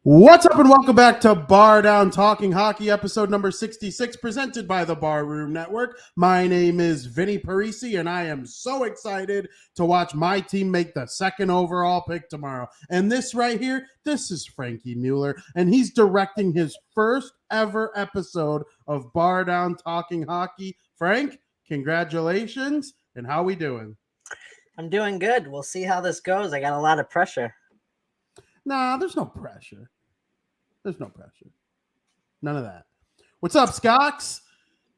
What's up and welcome back to Bar Down Talking Hockey, episode number 66, presented by the Barroom Network. My name is Vinnie Parise, and I am so excited to watch my team make the second overall pick tomorrow. And this right here, this is Frankie Mueller, and he's directing his first ever episode of Bar Down Talking Hockey. Frank, congratulations, and how we doing? I'm doing good. We'll see how this goes. I got a lot of pressure. Nah, there's no pressure. There's no pressure. None of that. What's up, Scocks?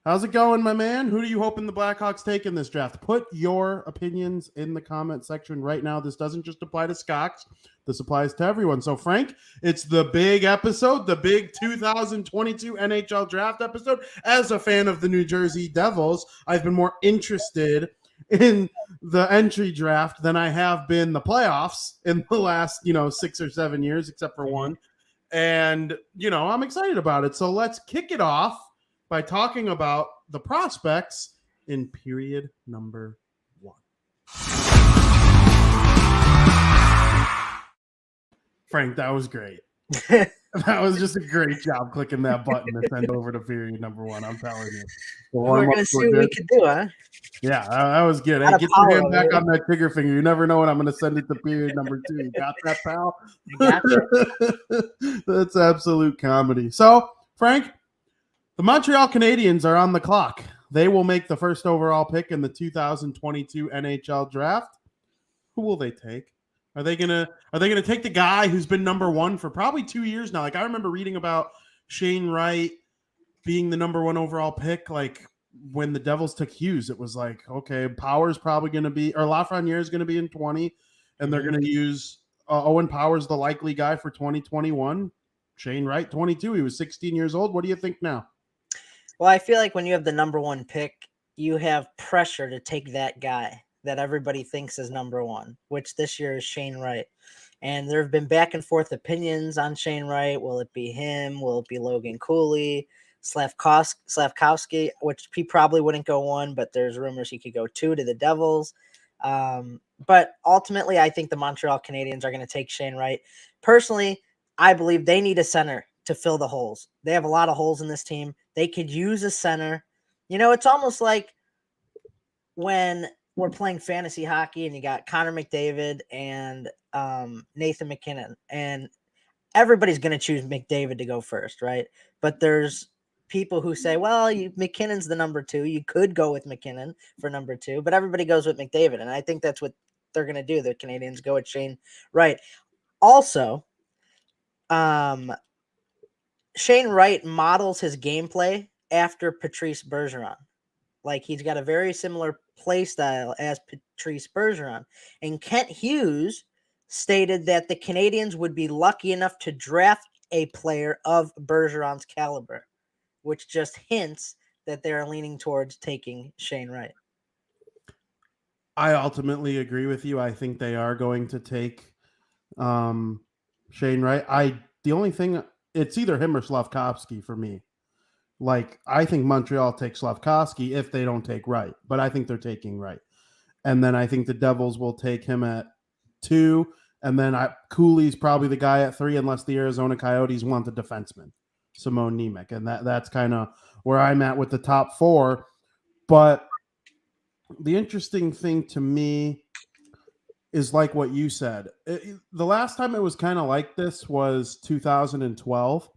How's it going, my man? Who do you hoping the Blackhawks take in this draft? Put your opinions in the comment section right now. This doesn't just apply to Scocks. This applies to everyone. So, Frank, it's the big episode, the big 2022 NHL Draft episode. As a fan of the New Jersey Devils, I've been more interested in the entry draft than I have been the playoffs in the last, 6 or 7 years, except for one. And, I'm excited about it. So let's kick it off by talking about the prospects in period number 1. Frank, that was great. That was just a great job clicking that button to send over to period number 1. I'm telling you. We're going to see what we can do, huh? Yeah, that was good. Hey, get your hand back on that trigger finger. You never know when I'm going to send it to period number 2. You got that, pal? I got you. That's absolute comedy. So, Frank, the Montreal Canadiens are on the clock. They will make the first overall pick in the 2022 NHL Draft. Who will they take? Are they gonna take the guy who's been number 1 for probably 2 years now? Like, I remember reading about Shane Wright being the number 1 overall pick. Like, when the Devils took Hughes, it was like, okay, Power's probably going to be, or Lafreniere is going to be in 20, and they're going to use Owen Power's the likely guy for 2021. Shane Wright, 22. He was 16 years old. What do you think now? Well, I feel like when you have the number 1 pick, you have pressure to take that guy that everybody thinks is number 1, which this year is Shane Wright. And there have been back and forth opinions on Shane Wright. Will it be him? Will it be Logan Cooley? Slavkowski, which he probably wouldn't go 1, but there's rumors he could go 2 to the Devils. But ultimately, I think the Montreal Canadiens are going to take Shane Wright. Personally, I believe they need a center to fill the holes. They have a lot of holes in this team. They could use a center. It's almost like when we're playing fantasy hockey and you got Connor McDavid and Nathan McKinnon, and everybody's going to choose McDavid to go first, right? But there's people who say, well, McKinnon's the number 2. You could go with McKinnon for number 2, but everybody goes with McDavid. And I think that's what they're going to do. The Canadiens go with Shane Wright. Also, Shane Wright models his gameplay after Patrice Bergeron. Like, he's got a very similar play style as Patrice Bergeron. And Kent Hughes stated that the Canadiens would be lucky enough to draft a player of Bergeron's caliber, which just hints that they're leaning towards taking Shane Wright. I ultimately agree with you. I think they are going to take Shane Wright. The only thing, it's either him or Slavkovsky for me. Like, I think Montreal takes Slavkovsky if they don't take Wright, but I think they're taking Wright. And then I think the Devils will take him at 2, and then Cooley's probably the guy at 3 unless the Arizona Coyotes want the defenseman, Simone Nemec. And that's kind of where I'm at with the top 4. But the interesting thing to me is like what you said. The last time it was kind of like this was 2012.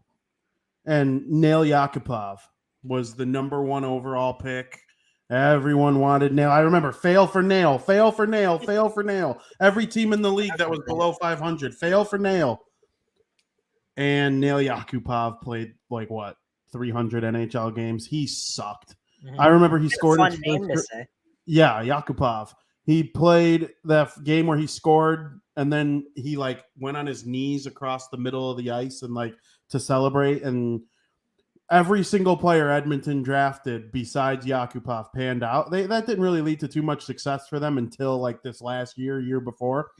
And Nail Yakupov was the number 1 overall pick. Everyone wanted Nail. I remember fail for Nail. Every team in the league that was below 500, fail for Nail. And Nail Yakupov played 300 NHL games. He sucked. Mm-hmm. I remember he scored. Fun name to say. Yeah, Yakupov. He played that game where he scored, and then he went on his knees across the middle of the ice and to celebrate. And every single player Edmonton drafted besides Yakupov panned out. That didn't really lead to too much success for them until this last year before.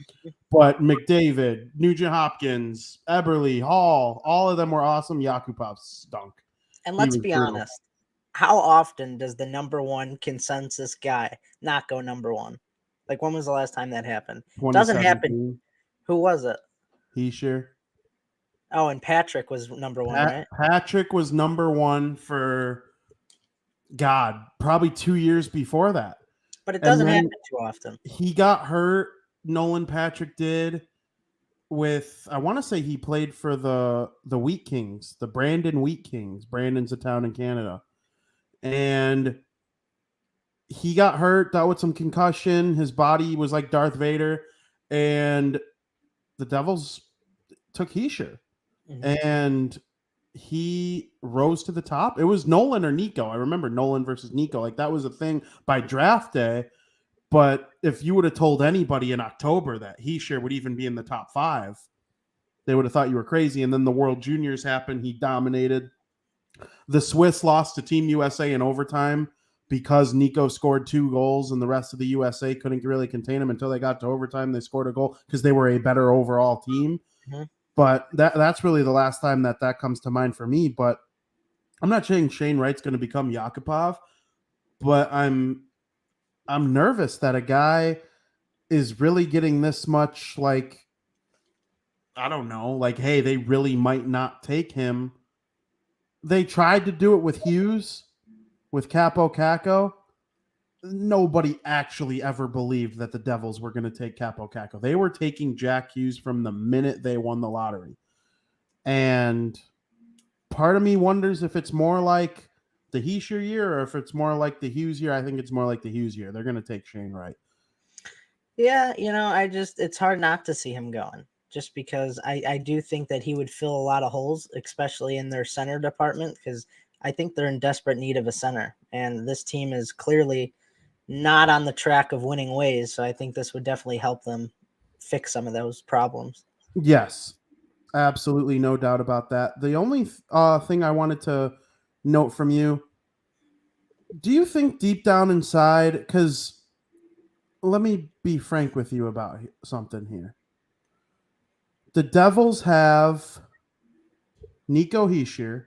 But McDavid, Nugent Hopkins, Eberle, Hall, all of them were awesome. Yakupov stunk. And let's be honest. How often does the number 1 consensus guy not go number 1? When was the last time that happened? Doesn't happen. Who was it? Hischier. Oh, and Patrick was number one, right? Patrick was number one for God, probably 2 years before that. But it And doesn't happen then too often. he got hurt. Nolan Patrick did with, I want to say he played for the Wheat Kings, the Brandon Wheat Kings. Brandon's a town in Canada. And he got hurt, dealt with some concussion. His body was like Darth Vader. And the Devils took Heischer. And he rose to the top. It was Nolan or Nico. I remember Nolan versus Nico. Like that was a thing by draft day. But if you would have told anybody in October that Heischer would even be in the top 5, they would have thought you were crazy. And then the World Juniors happened. He dominated. The Swiss lost to Team USA in overtime because Nico scored 2 goals and the rest of the USA couldn't really contain him until they got to overtime. They scored a goal because they were a better overall team. Mm-hmm. But that's really the last time that comes to mind for me. But I'm not saying Shane Wright's going to become Yakupov, but I'm nervous that a guy is really getting this much, like, I don't know, like, hey, they really might not take him. They tried to do it with Hughes, with Capo Caco. Nobody actually ever believed that the Devils were going to take Capo Caco. They were taking Jack Hughes from the minute they won the lottery. And part of me wonders if it's more like the Heischer year or if it's more like the Hughes year. I think it's more like the Hughes year. They're going to take Shane Wright. Yeah, it's hard not to see him going just because I do think that he would fill a lot of holes, especially in their center department, because I think they're in desperate need of a center. And this team is clearly not on the track of winning ways. So I think this would definitely help them fix some of those problems. Yes, absolutely. No doubt about that. The only thing I wanted to note from you, do you think deep down inside, because let me be frank with you about something here. The Devils have Nico Heischer,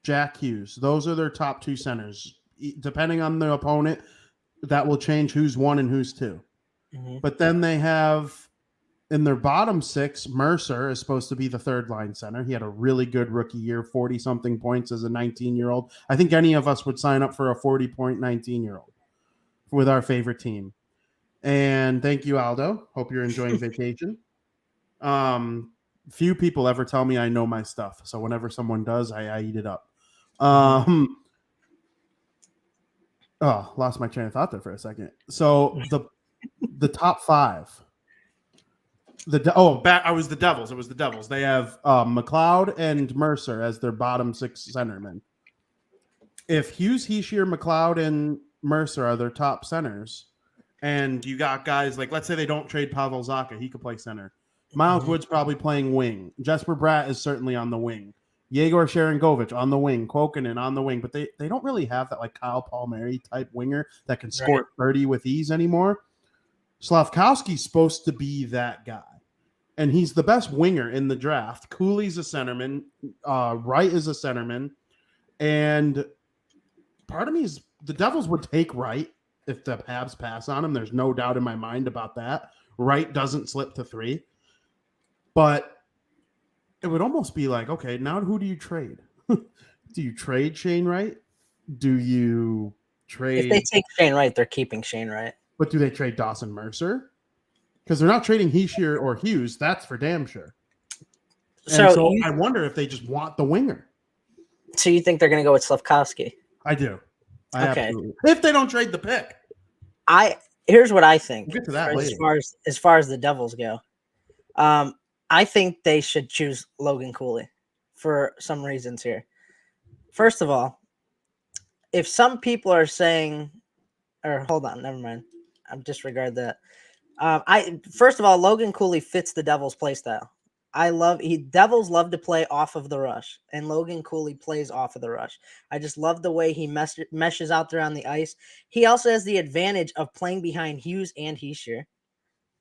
Jack Hughes. Those are their top 2 centers. Depending on the opponent, that will change who's 1 and who's 2. Mm-hmm. But then they have in their bottom 6, Mercer is supposed to be the 3rd line center. He had a really good rookie year, 40-something points as a 19-year-old. I think any of us would sign up for a 40-point 19-year-old with our favorite team. And thank you, Aldo. Hope you're enjoying vacation. Few people ever tell me I know my stuff. So whenever someone does, I eat it up. Lost my train of thought there for a second. So the top 5. I was the Devils. It was the Devils. They have McLeod and Mercer as their bottom 6 centermen. If Hughes, Heischer, McLeod, and Mercer are their top centers, and you got guys like, let's say they don't trade Pavel Zacha, he could play center. Miles Wood's probably playing wing. Jesper Bratt is certainly on the wing. Yegor Sharangovich on the wing. Kokkonen on the wing. But they don't really have that like Kyle Palmieri type winger that can score 30 with ease anymore. Slavkowski's supposed to be that guy. And he's the best winger in the draft. Cooley's a centerman. Wright is a centerman. And part of me is the Devils would take Wright if the Habs pass on him. There's no doubt in my mind about that. Wright doesn't slip to 3. But it would almost be like, okay, now who do you trade? Do you trade Shane Wright? Do you trade... If they take Shane Wright, they're keeping Shane Wright. But do they trade Dawson Mercer? Because they're not trading Heischer or Hughes. That's for damn sure. So I wonder if they just want the winger. So you think they're going to go with Slavkovsky? I do. Absolutely. If they don't trade the pick. Here's what I think. We'll get to that later. As far as the Devils go. I think they should choose Logan Cooley for some reasons here. First of all, if some people are saying, or hold on, never mind. I'll disregard that. First of all, Logan Cooley fits the Devils play style. Devils love to play off of the rush, and Logan Cooley plays off of the rush. I just love the way he meshes out there on the ice. He also has the advantage of playing behind Hughes and Heischer,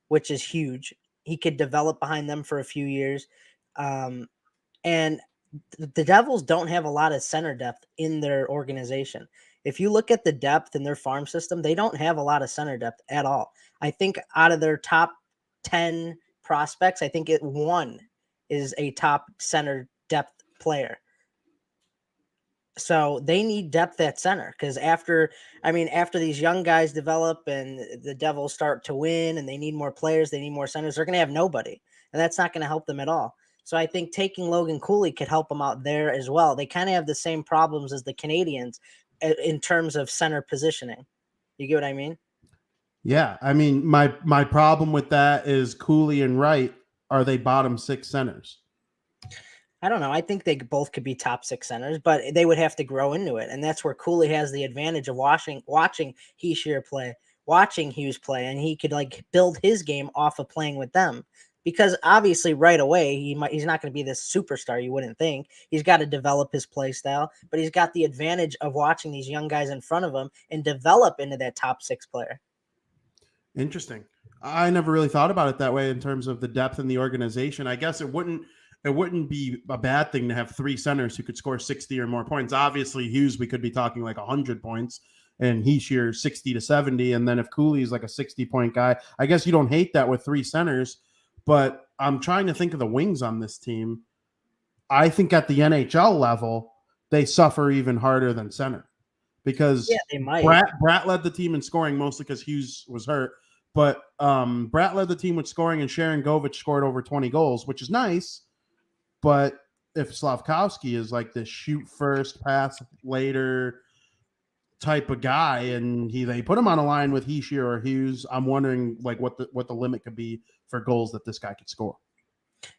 which is huge. He could develop behind them for a few years. And the Devils don't have a lot of center depth in their organization. If you look at the depth in their farm system, they don't have a lot of center depth at all. I think out of their top 10 prospects, I think one is a top center depth player. So they need depth at center because after these young guys develop and the Devils start to win and they need more players, they need more centers, they're going to have nobody. And that's not going to help them at all. So I think taking Logan Cooley could help them out there as well. They kind of have the same problems as the Canadians in terms of center positioning. You get what I mean? Yeah. I mean, my problem with that is Cooley and Wright, are they bottom 6 centers? I don't know. I think they both could be top 6 centers, but they would have to grow into it. And that's where Cooley has the advantage of watching Hischier play, watching Hughes play, and he could like build his game off of playing with them. Because obviously right away, he's not going to be this superstar, you wouldn't think. He's got to develop his play style, but he's got the advantage of watching these young guys in front of him and develop into that top 6 player. Interesting. I never really thought about it that way in terms of the depth in the organization. I guess it wouldn't be a bad thing to have 3 centers who could score 60 or more points. Obviously, Hughes, we could be talking like 100 points, and Hischier 60 to 70. And then if Cooley's like a 60-point guy, I guess you don't hate that with 3 centers. But I'm trying to think of the wings on this team. I think at the NHL level, they suffer even harder than center because they might. Bratt led the team in scoring mostly because Hughes was hurt. But Bratt led the team with scoring, and Sharon Govich scored over 20 goals, which is nice. But if Slafkowski is like this shoot first, pass later type of guy, and they put him on a line with Hischier or Hughes, I'm wondering like what the limit could be for goals that this guy could score.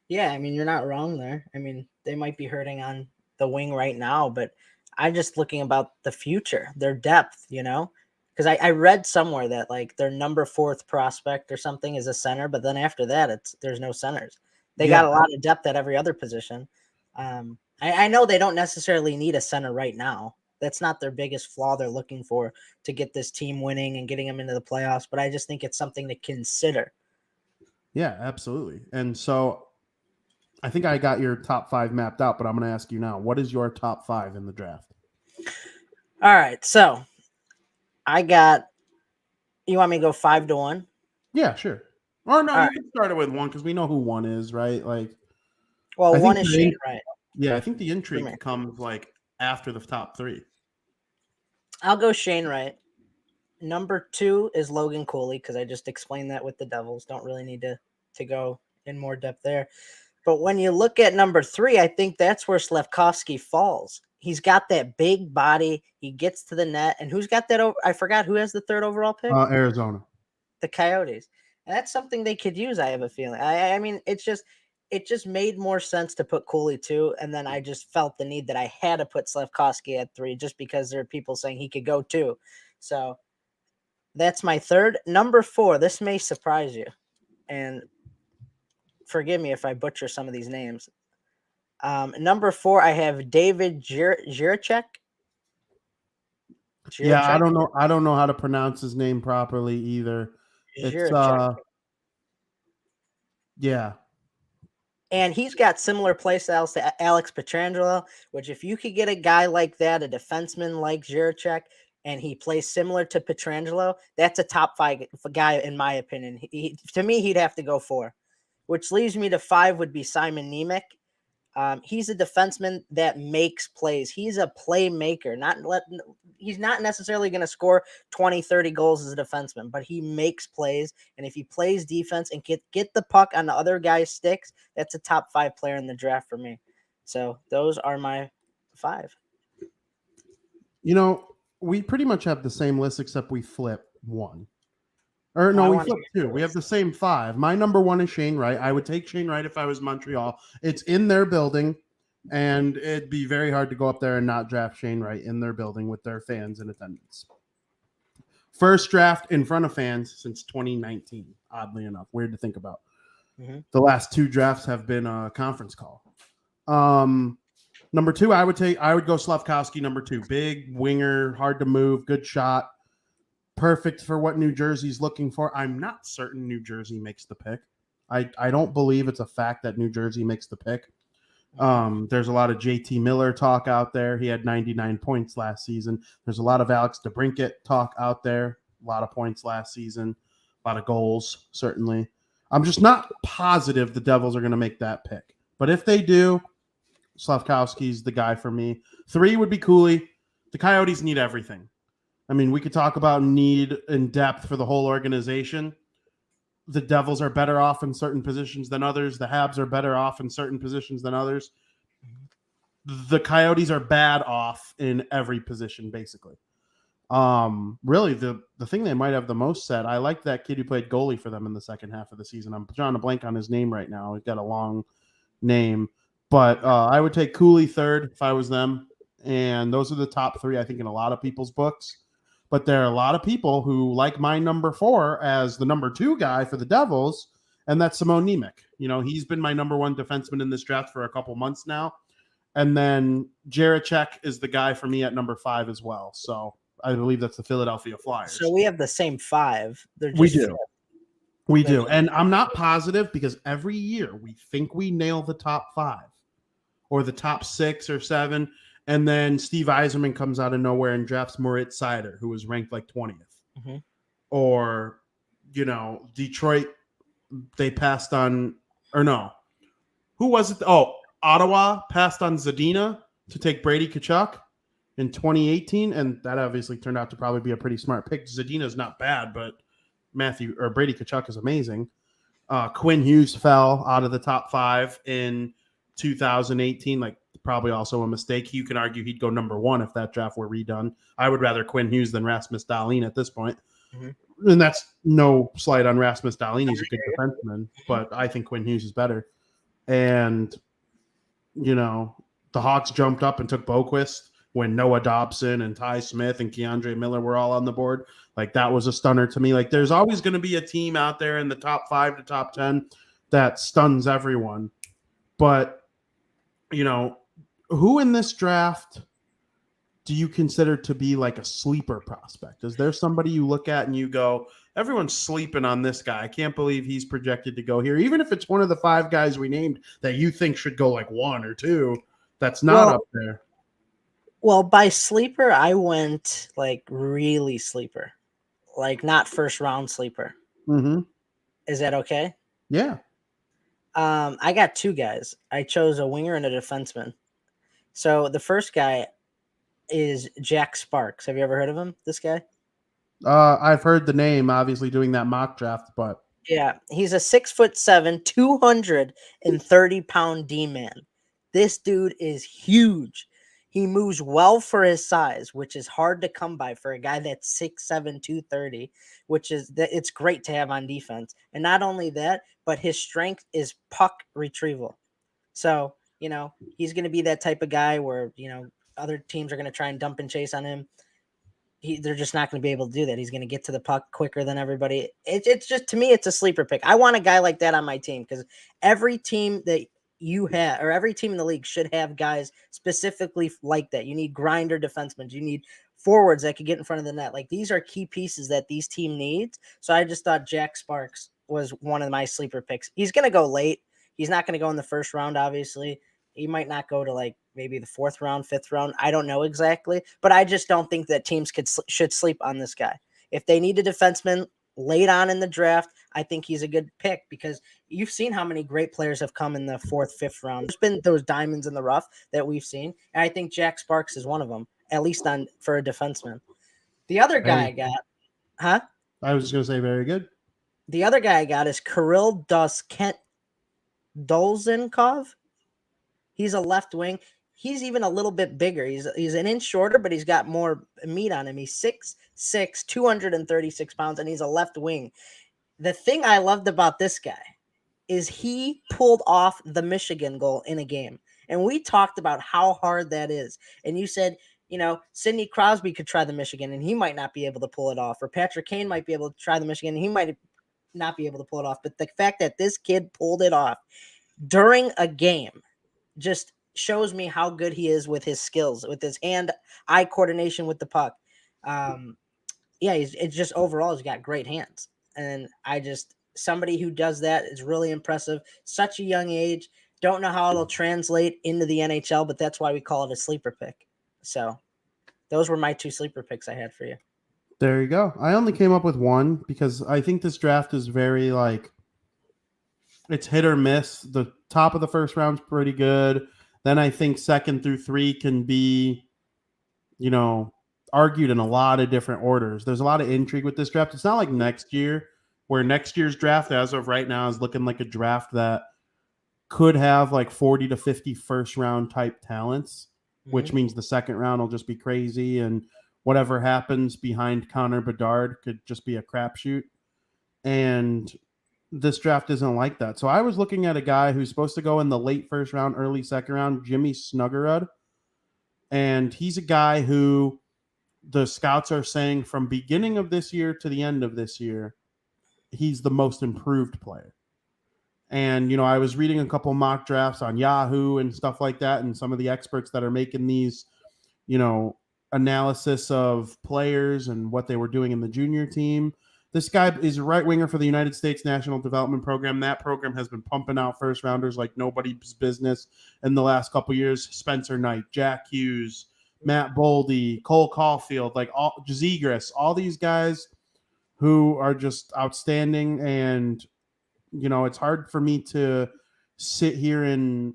Yeah, I mean, you're not wrong there. I mean, they might be hurting on the wing right now, but I'm just looking about the future, their depth, because I read somewhere that like their number 4th prospect or something is a center, but then after that, there's no centers. They got a lot of depth at every other position. I know they don't necessarily need a center right now. That's not their biggest flaw they're looking for to get this team winning and getting them into the playoffs, but I just think it's something to consider. Yeah, absolutely. And so I think I got your top 5 mapped out, but I'm going to ask you now, what is your top 5 in the draft? All right. So you want me to go 5-1? Yeah, sure. Or no, you can start it with 1 because we know who 1 is, right? Like, well, 1 is Shane Wright. Yeah, I think the intrigue comes like after the top 3. I'll go Shane Wright. Number 2 is Logan Cooley because I just explained that with the Devils. Don't really need to go in more depth there. But when you look at number 3, I think that's where Slafkowski falls. He's got that big body. He gets to the net. And who's got that? I forgot who has the 3rd overall pick? Arizona. The Coyotes. And that's something they could use, I have a feeling. I mean, it just made more sense to put Cooley 2. And then I just felt the need that I had to put Slafkowski at 3 just because there are people saying he could go 2. So that's my 3rd. Number 4, this may surprise you. And forgive me if I butcher some of these names. Number 4, I have David Jiricek. Yeah, I don't know how to pronounce his name properly either. It's yeah. And he's got similar play styles to Alex Pietrangelo, which if you could get a guy like that, a defenseman like Jiricek, and he plays similar to Pietrangelo, that's a top 5 guy in my opinion. To me, he'd have to go 4. Which leaves me to 5 would be Simon Nemec. He's a defenseman that makes plays. He's a playmaker. He's not necessarily going to score 20, 30 goals as a defenseman, but he makes plays. And if he plays defense and get the puck on the other guy's sticks, that's a top 5 player in the draft for me. So those are my 5. We pretty much have the same list except we flip 1. Or no, we flipped 2. We have the same 5. My number 1 is Shane Wright. I would take Shane Wright if I was Montreal. It's in their building, and it'd be very hard to go up there and not draft Shane Wright in their building with their fans in attendance. First draft in front of fans since 2019, oddly enough. Weird to think about. Mm-hmm. The last 2 drafts have been a conference call. Number 2, I would go Slafkowski, number 2. Big winger, hard to move, good shot. Perfect for what New Jersey's looking for. I'm not certain New Jersey makes the pick. I don't believe it's a fact that New Jersey makes the pick. There's a lot of JT Mueller talk out there. He had 99 points last season. There's a lot of Alex DeBrincat talk out there. A lot of points last season. A lot of goals, certainly. I'm just not positive the Devils are going to make that pick. But if they do, Slavkowski's the guy for me. 3 would be Cooley. The Coyotes need everything. I mean, we could talk about need and depth for the whole organization. The Devils are better off in certain positions than others. The Habs are better off in certain positions than others. The Coyotes are bad off in every position, basically. Really, the thing they might have the most set, I liked that kid who played goalie for them in the second half of the season. I'm drawing a blank on his name right now. He's got a long name. But I would take Cooley third if I was them. And those are the top 3, I think, in a lot of people's books. But there are a lot of people who like my number 4 as the number 2 guy for the Devils, and that's Simon Nemec. You know, he's been my number 1 defenseman in this draft for a couple months now. And then Jaracek is the guy for me at number 5 as well. So I believe that's the Philadelphia Flyers. So we have the same 5. We do. We do. And I'm not positive because every year we think we nail the top 5 or the top 6 or 7. And then Steve Yzerman comes out of nowhere and drafts Moritz Seider, who was ranked like 20th. Mm-hmm. Or, you know, Detroit, they passed on, or no. Who was it? Oh, Ottawa passed on Zadina to take Brady Tkachuk in 2018. And that obviously turned out to probably be a pretty smart pick. Zadina's not bad, but Brady Tkachuk is amazing. Quinn Hughes fell out of the top 5 in 2018, like probably also a mistake. You can argue he'd go number 1 if that draft were redone. I would rather Quinn Hughes than Rasmus Dahlin at this point. Mm-hmm. And that's no slight on Rasmus Dahlin. He's a good defenseman, but I think Quinn Hughes is better. And, you know, the Hawks jumped up and took Boquist when Noah Dobson and Ty Smith and Keandre Miller were all on the board. Like, that was a stunner to me. Like, there's always going to be a team out there in the top 5 to top 10 that stuns everyone. But, you know, who in this draft do you consider to be like a sleeper prospect? Is there somebody you look at and you go, everyone's sleeping on this guy. I can't believe he's projected to go here. Even if it's one of the 5 guys we named that you think should go like 1 or 2, that's not up there. Well, by sleeper, I went like really sleeper, like not first round sleeper. Mm-hmm. Is that okay? Yeah. I got 2 guys. I chose a winger and a defenseman. So the first guy is Jack Sparks. Have you ever heard of him? This guy? I've heard the name, obviously doing that mock draft, but yeah, he's a 6'7", 230-pound D-man. This dude is huge. He moves well for his size, which is hard to come by for a guy that's 6'7", 230, which is it's great to have on defense. And not only that, but his strength is puck retrieval. So, you know, he's going to be that type of guy where, you know, other teams are going to try and dump and chase on him. They're just not going to be able to do that. He's going to get to the puck quicker than everybody. It's just, to me, it's a sleeper pick. I want a guy like that on my team because every team that you have, or every team in the league should have guys specifically like that. You need grinder defensemen. You need forwards that can get in front of the net. Like, these are key pieces that these team needs. So I just thought Jack Sparks was one of my sleeper picks. He's going to go late. He's not going to go in the first round, obviously. He might not go to like maybe the 4th round, 5th round. I don't know exactly, but I just don't think that teams should sleep on this guy. If they need a defenseman late on in the draft, I think he's a good pick because you've seen how many great players have come in the 4th, 5th round. There's been those diamonds in the rough that we've seen, and I think Jack Sparks is one of them, at least for a defenseman. The other guy I got, I was just going to say very good. The other guy I got is Kirill Dolzhenkov. He's a left wing. He's even a little bit bigger. He's an inch shorter, but he's got more meat on him. He's 6'6", 236 pounds, and he's a left wing. The thing I loved about this guy is he pulled off the Michigan goal in a game. And we talked about how hard that is. And you said, you know, Sidney Crosby could try the Michigan, and he might not be able to pull it off. Or Patrick Kane might be able to try the Michigan, and he might not be able to pull it off. But the fact that this kid pulled it off during a game just shows me how good he is with his skills, with his hand-eye coordination with the puck. It's just overall, he's got great hands. And somebody who does that is really impressive. Such a young age. Don't know how it'll translate into the NHL, but that's why we call it a sleeper pick. So those were my 2 sleeper picks I had for you. There you go. I only came up with 1 because I think this draft is very it's hit or miss. The top of the first round's pretty good. Then I think 2nd through 3 can be, argued in a lot of different orders. There's a lot of intrigue with this draft. It's not like next year, where next year's draft, as of right now, is looking like a draft that could have like 40 to 50 first round type talents, which means the second round will just be crazy. And whatever happens behind Connor Bedard could just be a crapshoot. And this draft isn't like that. So I was looking at a guy who's supposed to go in the late first round, early second round, Jimmy Snuggerud. And he's a guy who the scouts are saying from beginning of this year to the end of this year, he's the most improved player. And, I was reading a couple mock drafts on Yahoo and stuff like that. And some of the experts that are making these, analysis of players and what they were doing in the junior team. This guy is a right winger for the United States National Development Program. That program has been pumping out first rounders like nobody's business in the last couple years. Spencer Knight, Jack Hughes, Matt Boldy, Cole Caulfield, like all Zegras, all these guys who are just outstanding. And, it's hard for me to sit here and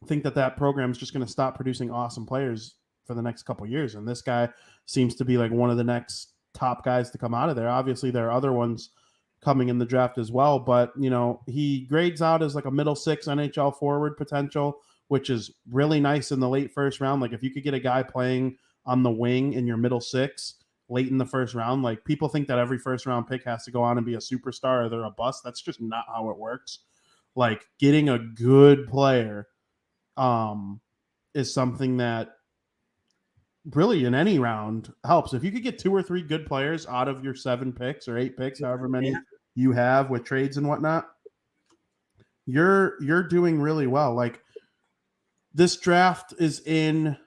think that program is just going to stop producing awesome players for the next couple of years. And this guy seems to be like one of the next top guys to come out of there. Obviously, there are other ones coming in the draft as well, but he grades out as like a middle 6 NHL forward potential, which is really nice in the late first round. Like if you could get a guy playing on the wing in your middle 6 late in the first round, like people think that every first round pick has to go on and be a superstar or they're a bust. That's just not how it works. Like getting a good player is something that really in any round helps. If you could get 2 or 3 good players out of your 7 picks or 8 picks, however many you have with trades and whatnot, you're doing really well. Like this draft is in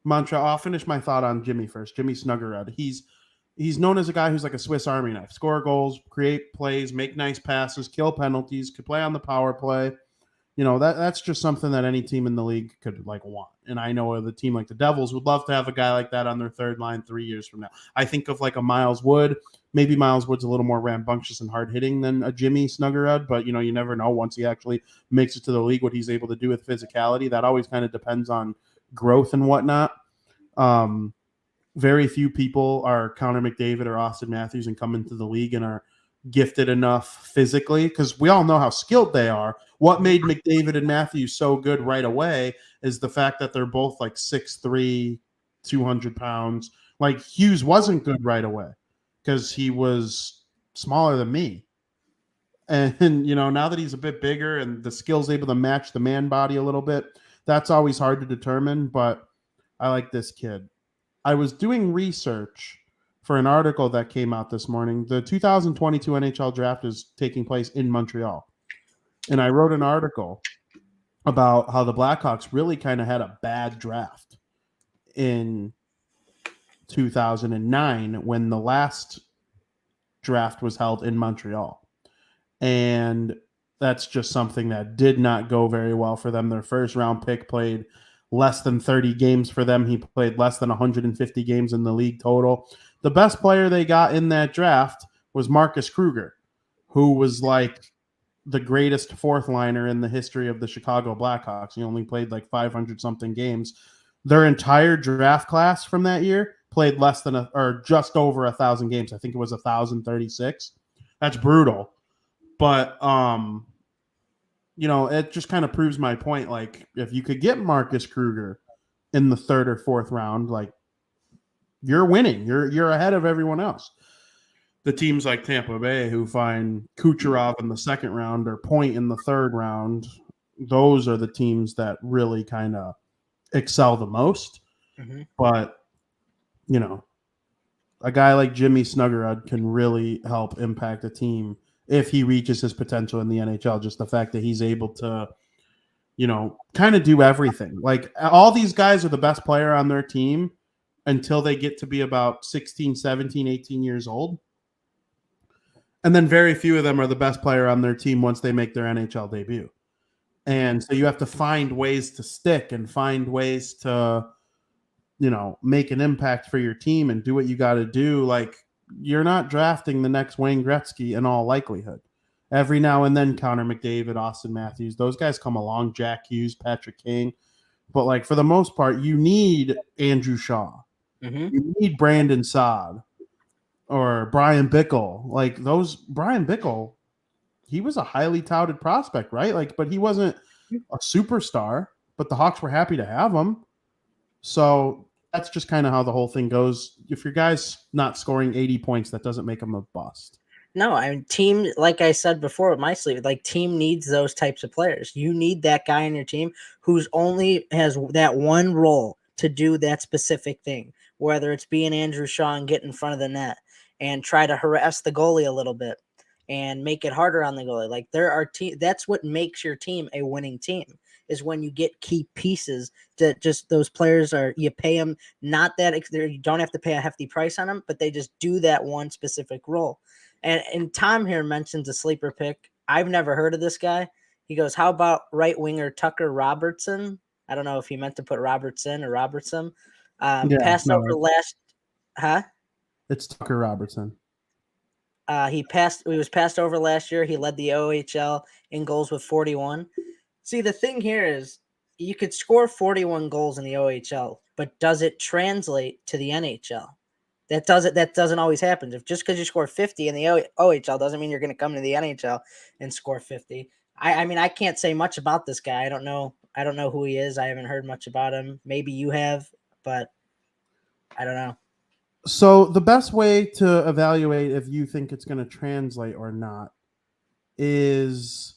Montreal. I'll finish my thought on Jimmy first. Jimmy Snuggerud. He's known as a guy who's like a Swiss Army knife. Score goals, create plays, make nice passes, kill penalties, could play on the power play. That's just something that any team in the league could like want. And I know the team like the Devils would love to have a guy like that on their third line 3 years from now. I think of like a Miles Wood. Maybe Miles Wood's a little more rambunctious and hard hitting than a Jimmy Snuggerud, but you never know once he actually makes it to the league what he's able to do with physicality. That always kind of depends on growth and whatnot. Very few people are Connor McDavid or Austin Matthews and come into the league and are gifted enough physically, because we all know how skilled they are. What made McDavid and Matthews so good right away is the fact that they're both like 6'3", 200 pounds. Like Hughes wasn't good right away because he was smaller than me. And, now that he's a bit bigger and the skill's able to match the man body a little bit, that's always hard to determine. But I like this kid. I was doing research for an article that came out this morning. The 2022 NHL Draft is taking place in Montreal. And I wrote an article about how the Blackhawks really kind of had a bad draft in 2009 when the last draft was held in Montreal. And that's just something that did not go very well for them. Their first round pick played less than 30 games for them. He played less than 150 games in the league total. The best player they got in that draft was Marcus Kruger, who was like the greatest fourth liner in the history of the Chicago Blackhawks. He only played like 500 something games. Their entire draft class from that year played less than or just over 1,000 games. I think it was 1,036. That's brutal. But it just kind of proves my point. Like, if you could get Marcus Kruger in the 3rd or 4th round, like, you're winning. You're ahead of everyone else. The teams like Tampa Bay who find Kucherov in the 2nd round or Point in the 3rd round, those are the teams that really kind of excel the most. Mm-hmm. But, a guy like Jimmy Snuggerud can really help impact a team if he reaches his potential in the NHL. Just the fact that he's able to, kind of do everything. Like, all these guys are the best player on their team until they get to be about 16, 17, 18 years old. And then very few of them are the best player on their team once they make their NHL debut. And so you have to find ways to stick and find ways to, make an impact for your team and do what you got to do. Like, you're not drafting the next Wayne Gretzky in all likelihood. Every now and then, Connor McDavid, Austin Matthews, those guys come along. Jack Hughes, Patrick Kane, but like for the most part, you need Andrew Shaw, you need Brandon Saad, or Brian Bickle. Like those, Brian Bickle, he was a highly touted prospect, right? Like, but he wasn't a superstar. But the Hawks were happy to have him. So that's just kind of how the whole thing goes. If your guy's not scoring 80 points, that doesn't make him a bust. No, I mean, team, like I said before with my sleeve, like team needs those types of players. You need that guy in your team who's only has that one role to do that specific thing, whether it's being Andrew Shaw and get in front of the net and try to harass the goalie a little bit and make it harder on the goalie. Like there are that's what makes your team a winning team, is when you get key pieces that just those players are, you pay them not that you don't have to pay a hefty price on them, but they just do that one specific role. And Tom here mentions a sleeper pick. I've never heard of this guy. He goes, how about right winger Tucker Robertson? I don't know if he meant to put Robertson or Robertson. Passed over last, huh? It's Tucker Robertson. He was passed over last year. He led the OHL in goals with 41. See, the thing here is you could score 41 goals in the OHL, but does it translate to the NHL? That doesn't always happen. If just because you score 50 in the OHL doesn't mean you're going to come to the NHL and score 50. I mean, I can't say much about this guy. I don't know who he is. I haven't heard much about him. Maybe you have, but I don't know. So the best way to evaluate if you think it's going to translate or not is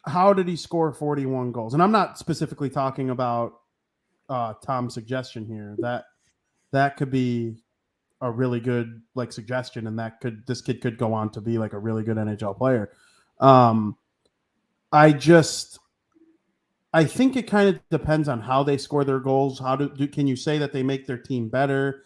how did he score 41 goals? And I'm not specifically talking about Tom's suggestion here. That could be a really good like suggestion, and this kid could go on to be like a really good NHL player. I think it kind of depends on how they score their goals. Can you say that they make their team better?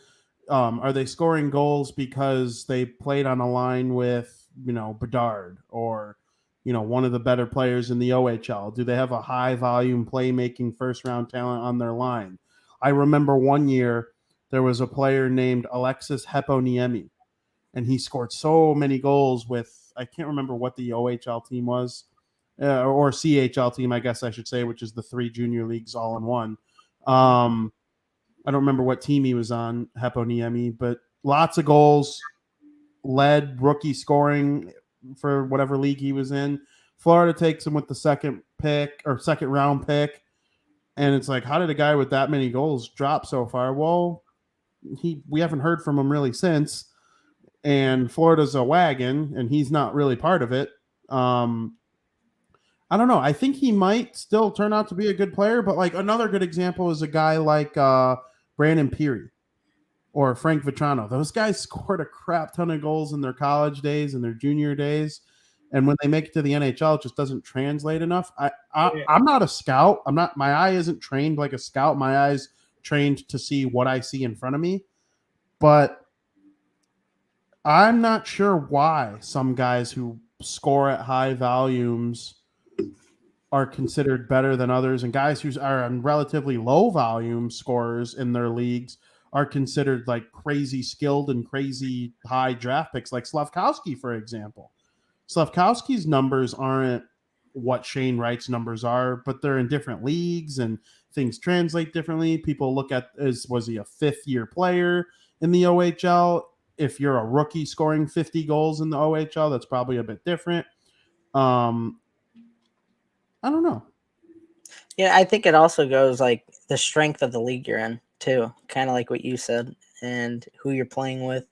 Are they scoring goals because they played on a line with, Bedard or, one of the better players in the OHL? Do they have a high volume playmaking first round talent on their line? I remember one year there was a player named Alexis Heponiemi, and he scored so many goals with, I can't remember what the OHL team was, or CHL team, I guess I should say, which is the 3 junior leagues all in one. I don't remember what team he was on, Heponiemi, but lots of goals, led rookie scoring for whatever league he was in. Florida takes him with the second round pick. And it's like, how did a guy with that many goals drop so far? Well, we haven't heard from him really since. And Florida's a wagon, and he's not really part of it. I don't know. I think he might still turn out to be a good player, but like another good example is a guy like Brandon Peary or Frank Vitrano. Those guys scored a crap ton of goals in their college days and their junior days. And when they make it to the NHL, it just doesn't translate enough. I'm not a scout. My eye isn't trained like a scout. My eye's trained to see what I see in front of me. But I'm not sure why some guys who score at high volumes are considered better than others, and guys who are on relatively low volume scorers in their leagues are considered like crazy skilled and crazy high draft picks, like Slafkowski, for example. Slafkowski's numbers aren't what Shane Wright's numbers are, but they're in different leagues and things translate differently. People look at was he a 5th-year player in the OHL? If you're a rookie scoring 50 goals in the OHL, that's probably a bit different. I don't know. Yeah, I think it also goes like the strength of the league you're in too, kind of like what you said, and who you're playing with.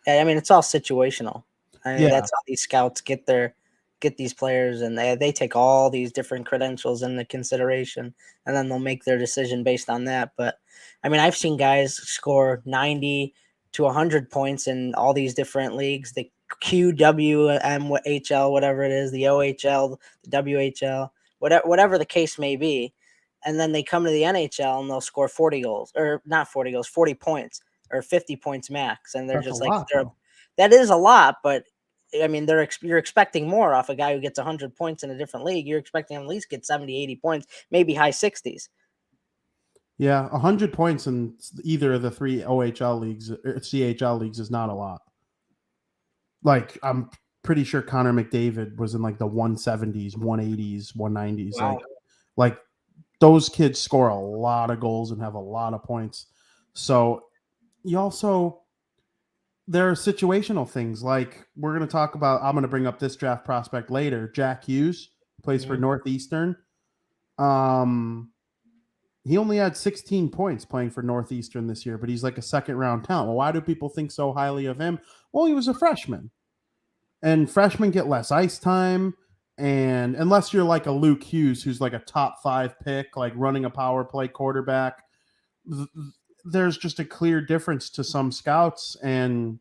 I mean, it's all situational. I mean, that's how these scouts get these players, and they take all these different credentials into consideration, and then they'll make their decision based on that. But I mean, I've seen guys score 90 to 100 points in all these different leagues, the QWMHL, whatever it is, the OHL, the WHL, whatever the case may be. And then they come to the NHL and they'll score 40 goals, or not 40 goals, 40 points or 50 points max. And they're That's just a like, lot, that is a lot, but I mean, you're expecting more off a guy who gets 100 points in a different league. You're expecting him at least get 70, 80 points, maybe high 60s. Yeah, 100 points in either of the 3 OHL leagues or CHL leagues is not a lot. Like, I'm pretty sure Connor McDavid was in like the 170s, 180s, 190s. Wow. Like those kids score a lot of goals and have a lot of points. So you also, there are situational things like we're going to talk about. I'm going to bring up this draft prospect later. Jack Hughes plays for Northeastern. He only had 16 points playing for Northeastern this year, but he's like a second round talent. Well, why do people think so highly of him? Well, he was a freshman, and freshmen get less ice time. And unless you're like a Luke Hughes, who's like a top 5 pick, like running a power play quarterback, there's just a clear difference to some scouts. And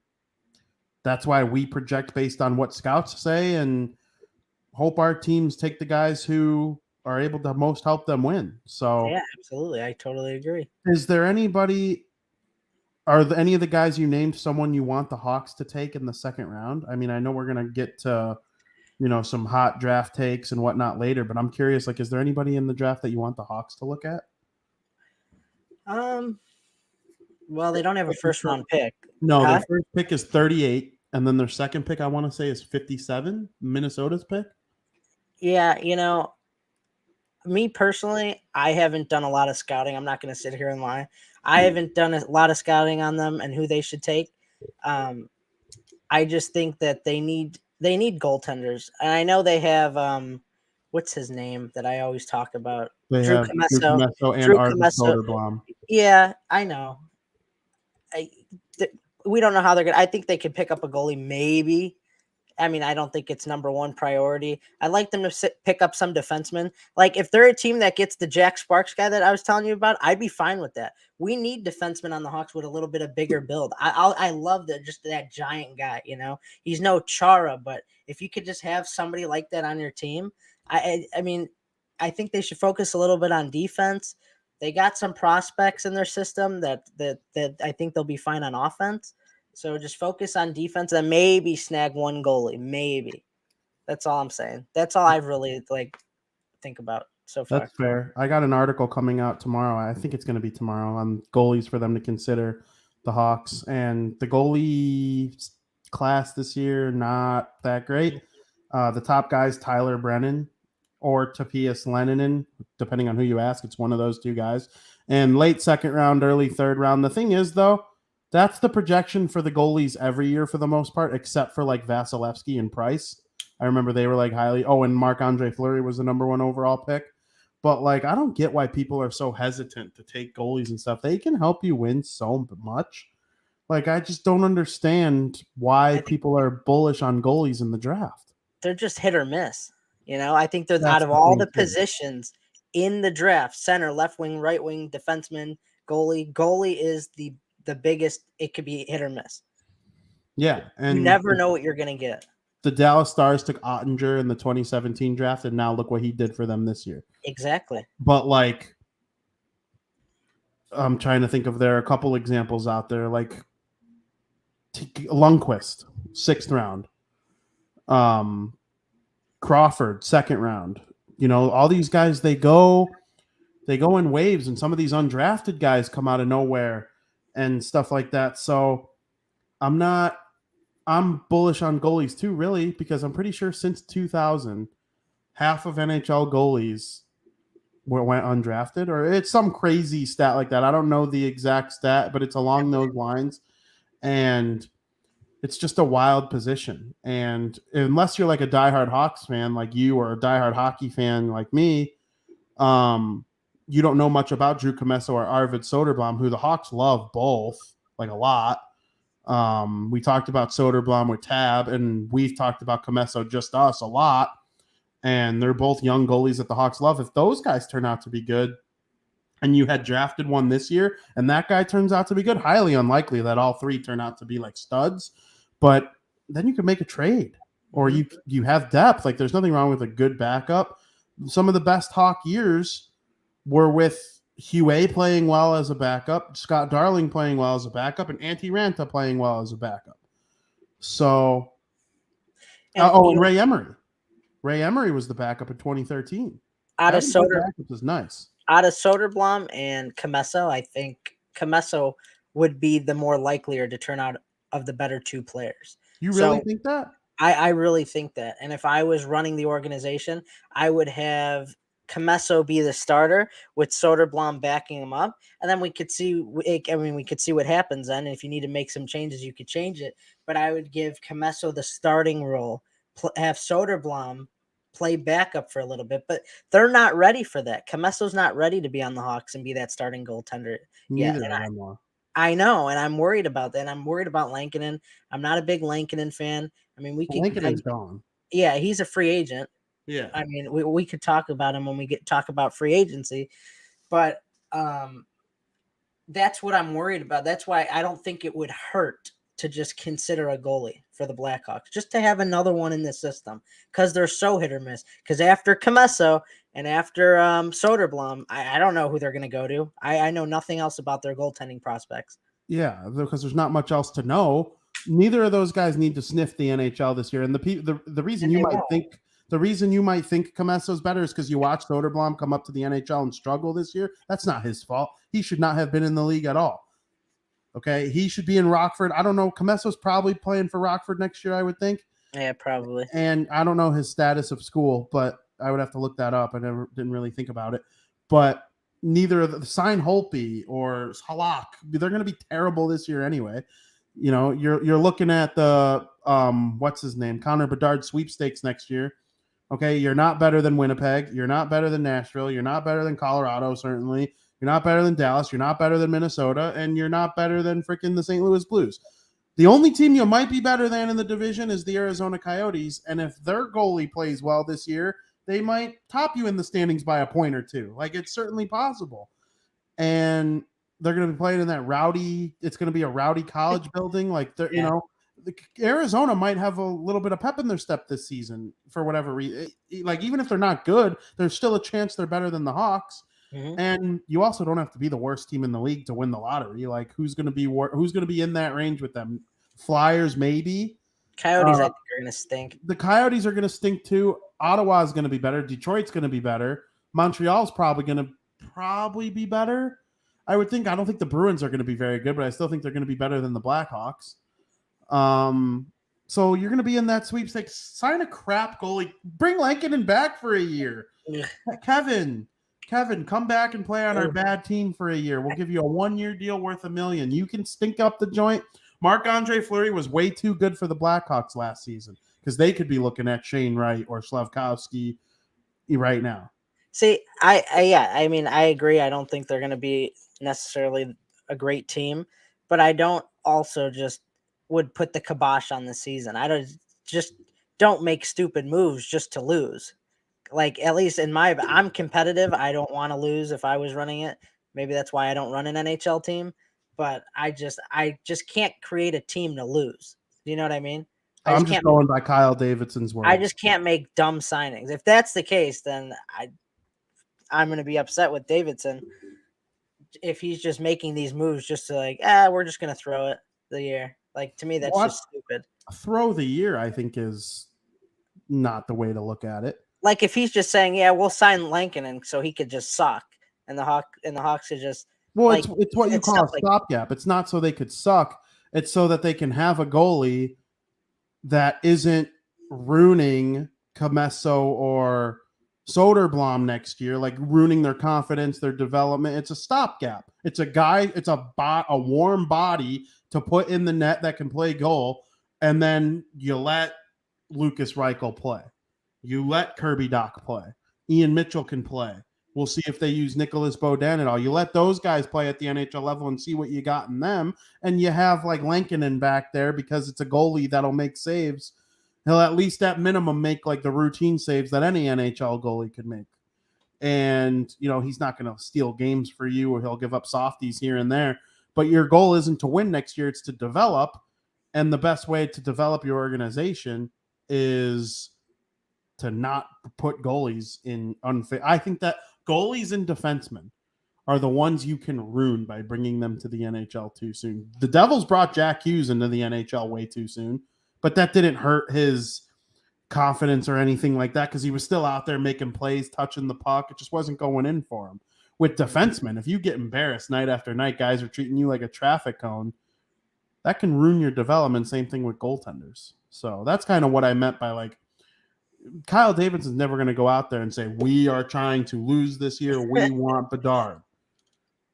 that's why we project based on what scouts say and hope our teams take the guys who are able to most help them win. So yeah, absolutely. I totally agree. is there anybody, any of the guys you named someone you want the Hawks to take in the second round? I mean, I know we're going to get to, some hot draft takes and whatnot later, but I'm curious, like, is there anybody in the draft that you want the Hawks to look at? Well, they don't have a first round pick. No, their first pick is 38, and then their second pick, I want to say, is 57, Minnesota's pick. Yeah, me personally, I haven't done a lot of scouting. I'm not going to sit here and lie. I haven't done a lot of scouting on them and who they should take. I just think that they need goaltenders, and I know they have what's his name that I always talk about? They Drew have Commesso and Arvid Soderblom. Yeah, I know. We don't know how they're going to. I think they could pick up a goalie, maybe. I mean, I don't think it's number one priority. I'd like them to pick up some defensemen. Like, if they're a team that gets the Jack Sparks guy that I was telling you about, I'd be fine with that. We need defensemen on the Hawks with a little bit of bigger build. I love just that giant guy, He's no Chara, but if you could just have somebody like that on your team, I mean, I think they should focus a little bit on defense. They got some prospects in their system that I think they'll be fine on offense. So just focus on defense and maybe snag one goalie. Maybe. That's all I'm saying. That's all I've really think about so far. That's fair. I got an article coming out tomorrow. I think it's going to be tomorrow on goalies for them to consider, the Hawks. And the goalie class this year, not that great. The top guys, Tyler Brennan or Tapias Leninen, depending on who you ask. It's one of those two guys. And late second round, early third round. The thing is, though, that's the projection for the goalies every year for the most part, except for like Vasilevsky and Price. I remember they were like highly. Oh, and Marc-Andre Fleury was the number 1 overall pick. But like, I don't get why people are so hesitant to take goalies and stuff. They can help you win so much. Like, I just don't understand why people are bullish on goalies in the draft. They're just hit or miss. I think they're out of all the positions in the draft, center, left wing, right wing, defenseman, goalie. Goalie is the biggest. It could be hit or miss. Yeah, and you never know what you're going to get. The Dallas Stars took Ottinger in the 2017 draft, and now look what he did for them this year. Exactly. But like, I'm trying to think of, there are a couple examples out there, like Lundqvist, 6th round. Crawford, 2nd round. All these guys, they go in waves, and some of these undrafted guys come out of nowhere and stuff like that. So I'm bullish on goalies too, really, because I'm pretty sure since 2000, half of NHL goalies went undrafted, or it's some crazy stat like that. I don't know the exact stat, but it's along those lines. And it's just a wild position. And unless you're like a diehard Hawks fan like you, or a diehard hockey fan like me, you don't know much about Drew Commesso or Arvid Soderblom, who the Hawks love both, like a lot. We talked about Soderblom with Tab, and we've talked about Commesso, just us, a lot. And they're both young goalies that the Hawks love. If those guys turn out to be good, and you had drafted one this year, and that guy turns out to be good, highly unlikely that all three turn out to be like studs. But then you can make a trade, or you have depth. Like, there's nothing wrong with a good backup. Some of the best Hawk years were with Huey playing well as a backup, Scott Darling playing well as a backup, and Antti Ranta playing well as a backup. So, and Ray Emery. Ray Emery was the backup in 2013. Out of Soderblom and Commesso, I think Commesso would be the more likelier to turn out of the better two players. You really think that? I really think that. And if I was running the organization, I would have Comesso be the starter with Soderblom backing him up. And then we could see, we could see what happens then. And if you need to make some changes, you could change it. But I would give Comesso the starting role, have Soderblom play backup for a little bit. But they're not ready for that. Comesso's not ready to be on the Hawks and be that starting goaltender yet. Neither And of them are. I know, and I'm worried about that. And I'm worried about Lankinen. I'm not a big Lankinen fan. I mean, Lincoln's gone. yeah, he's a free agent. Yeah. I mean, we could talk about him when we talk about free agency, but that's what I'm worried about. That's why I don't think it would hurt to just consider a goalie for the Blackhawks, just to have another one in the system, because they're so hit or miss. Because after Comesso and after Soderblom, I don't know who they're going to go to. I know nothing else about their goaltending prospects. Yeah, because there's not much else to know. Neither of those guys need to sniff the NHL this year. And the reason you might think Comesso's better is because you watched Soderblom come up to the NHL and struggle this year. That's not his fault. He should not have been in the league at all. Okay, he should be in Rockford. I don't know. Comesso's probably playing for Rockford next year, I would think. Yeah, probably. And I don't know his status of school, but I would have to look that up. I didn't really think about it. But neither of the sign Holtby or Halak, they're going to be terrible this year anyway. You know, you're looking at the what's his name, Connor Bedard sweepstakes next year. Okay, you're not better than Winnipeg. You're not better than Nashville. You're not better than Colorado, certainly. You're not better than Dallas. You're not better than Minnesota. And you're not better than freaking the St. Louis Blues. The only team you might be better than in the division is the Arizona Coyotes. And if their goalie plays well this year, they might top you in the standings by a point or two. Like, it's certainly possible. And they're going to be playing in that rowdy, it's going to be a rowdy college building. Like, you know, Arizona might have a little bit of pep in their step this season for whatever reason. Like, even if they're not good, there's still a chance they're better than the Hawks. Mm-hmm. And you also don't have to be the worst team in the league to win the lottery. Like, who's going to be in that range with them? Flyers, maybe. Coyotes, I think, are going to stink. The Coyotes are going to stink too. Ottawa's going to be better. Detroit's going to be better. Montreal's probably going to be better. I would think. I don't think the Bruins are going to be very good, but I still think they're going to be better than the Blackhawks. So you're going to be in that sweepstakes. Sign a crap goalie. Bring Lankinen back for a year. Yeah. Kevin, come back and play on our bad team for a year. We'll give you a 1-year deal worth $1 million. You can stink up the joint. Marc-Andre Fleury was way too good for the Blackhawks last season because they could be looking at Shane Wright or Slavkovsky right now. See, I mean, I agree. I don't think they're going to be necessarily a great team, but I don't also just would put the kibosh on the season. I don't make stupid moves just to lose. Like, at least I'm competitive. I don't want to lose if I was running it. Maybe that's why I don't run an NHL team. But I just can't create a team to lose. Do you know what I mean? I'm just going by Kyle Davidson's word. I just can't make dumb signings. If that's the case, then I'm going to be upset with Davidson if he's just making these moves just to we're just going to throw it the year. Like, to me, that's just stupid. Throw the year, I think, is not the way to look at it. Like, if he's just saying, yeah, we'll sign Lankinen so he could just suck, and the Hawks could just. Well, it's what you call a stopgap. It's not so they could suck. It's so that they can have a goalie that isn't ruining Comesso or Soderblom next year, like ruining their confidence, their development. It's a stopgap. It's a guy. It's a warm body to put in the net that can play goal, and then you let Lucas Reichel play. You let Kirby Dach play. Ian Mitchell can play. We'll see if they use Nicholas Beaudin at all. You let those guys play at the NHL level and see what you got in them. And you have like Lankinen back there because it's a goalie that'll make saves. He'll at least at minimum make like the routine saves that any NHL goalie could make. And, you know, he's not going to steal games for you or he'll give up softies here and there. But your goal isn't to win next year. It's to develop. And the best way to develop your organization is to not put goalies in unfair. I think that goalies and defensemen are the ones you can ruin by bringing them to the NHL too soon. The Devils brought Jack Hughes into the NHL way too soon, but that didn't hurt his confidence or anything like that because he was still out there making plays, touching the puck. It just wasn't going in for him. With defensemen, if you get embarrassed night after night, guys are treating you like a traffic cone, that can ruin your development. Same thing with goaltenders. So that's kind of what I meant by like Kyle Davidson's never going to go out there and say, we are trying to lose this year. We want Bedard.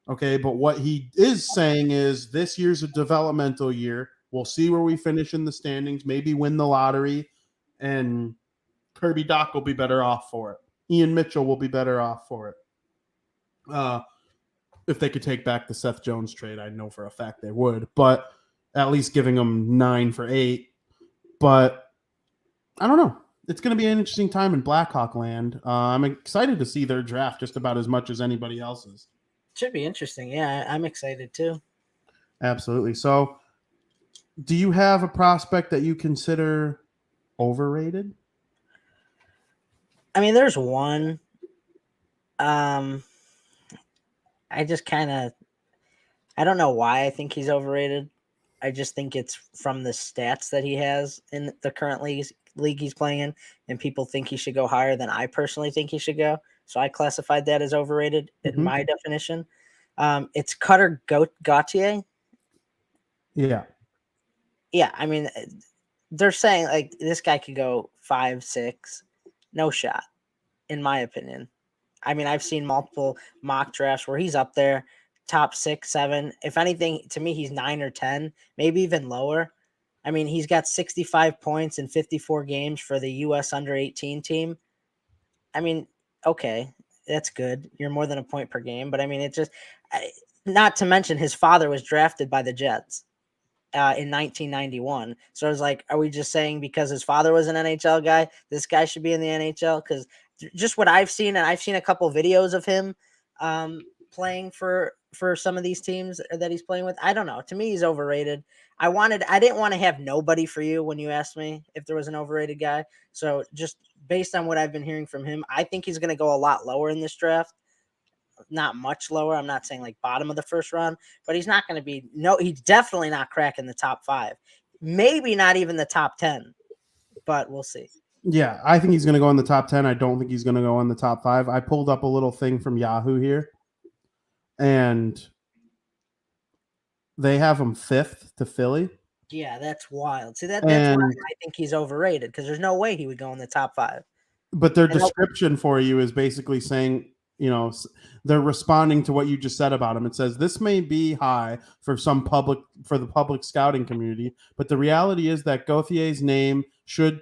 Okay. But what he is saying is this year's a developmental year. We'll see where we finish in the standings, maybe win the lottery, and Kirby Doc will be better off for it. Ian Mitchell will be better off for it. If they could take back the Seth Jones trade, I know for a fact they would, but at least giving them 9 for 8. But I don't know. It's going to be an interesting time in Blackhawk land. I'm excited to see their draft just about as much as anybody else's. Should be interesting. Yeah, I'm excited too. Absolutely. So, do you have a prospect that you consider overrated? I mean, there's one. I just I don't know why I think he's overrated. I just think it's from the stats that he has in the current league he's playing in, and people think he should go higher than I personally think he should go. So I classified that as overrated in my definition. It's Cutter Gauthier. Yeah. Yeah, I mean, they're saying like this guy could go 5, 6, no shot, in my opinion. I mean, I've seen multiple mock drafts where he's up there, top 6, 7. If anything, to me, he's 9 or 10, maybe even lower. I mean, he's got 65 points in 54 games for the U.S. under-18 team. I mean, okay, that's good. You're more than a point per game. But, I mean, not to mention his father was drafted by the Jets in 1991. So I was like, are we just saying because his father was an NHL guy, this guy should be in the NHL? Because just what I've seen, and I've seen a couple videos of him playing for some of these teams that he's playing with. I don't know. To me, he's overrated. I didn't want to have nobody for you when you asked me if there was an overrated guy. So just based on what I've been hearing from him, I think he's going to go a lot lower in this draft. Not much lower. I'm not saying like bottom of the first round, but he's not going to be, he's definitely not cracking the top 5, maybe not even the top 10, but we'll see. Yeah, I think he's going to go in the top 10. I don't think he's going to go in the top 5. I pulled up a little thing from Yahoo here, and they have him 5th to Philly. Yeah, that's wild. See, that's why I think he's overrated, because there's no way he would go in the top 5. But their description for you is basically saying, they're responding to what you just said about him. It says this may be high for the public scouting community, but the reality is that Gauthier's should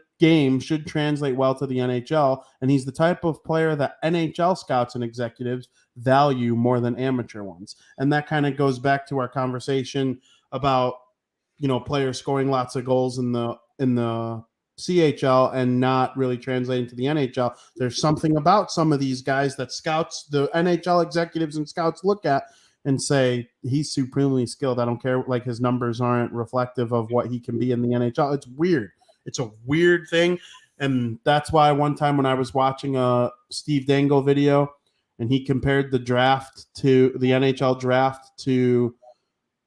translate well to the NHL, and he's the type of player that NHL scouts and executives value more than amateur ones. And that kind of goes back to our conversation about players scoring lots of goals in the CHL and not really translating to the NHL. There's something about some of these guys that the NHL executives and scouts look at and say, he's supremely skilled. I don't care. Like, his numbers aren't reflective of what he can be in the NHL. It's weird. It's a weird thing. And that's why one time when I was watching a Steve Dangle video and he compared the NHL draft to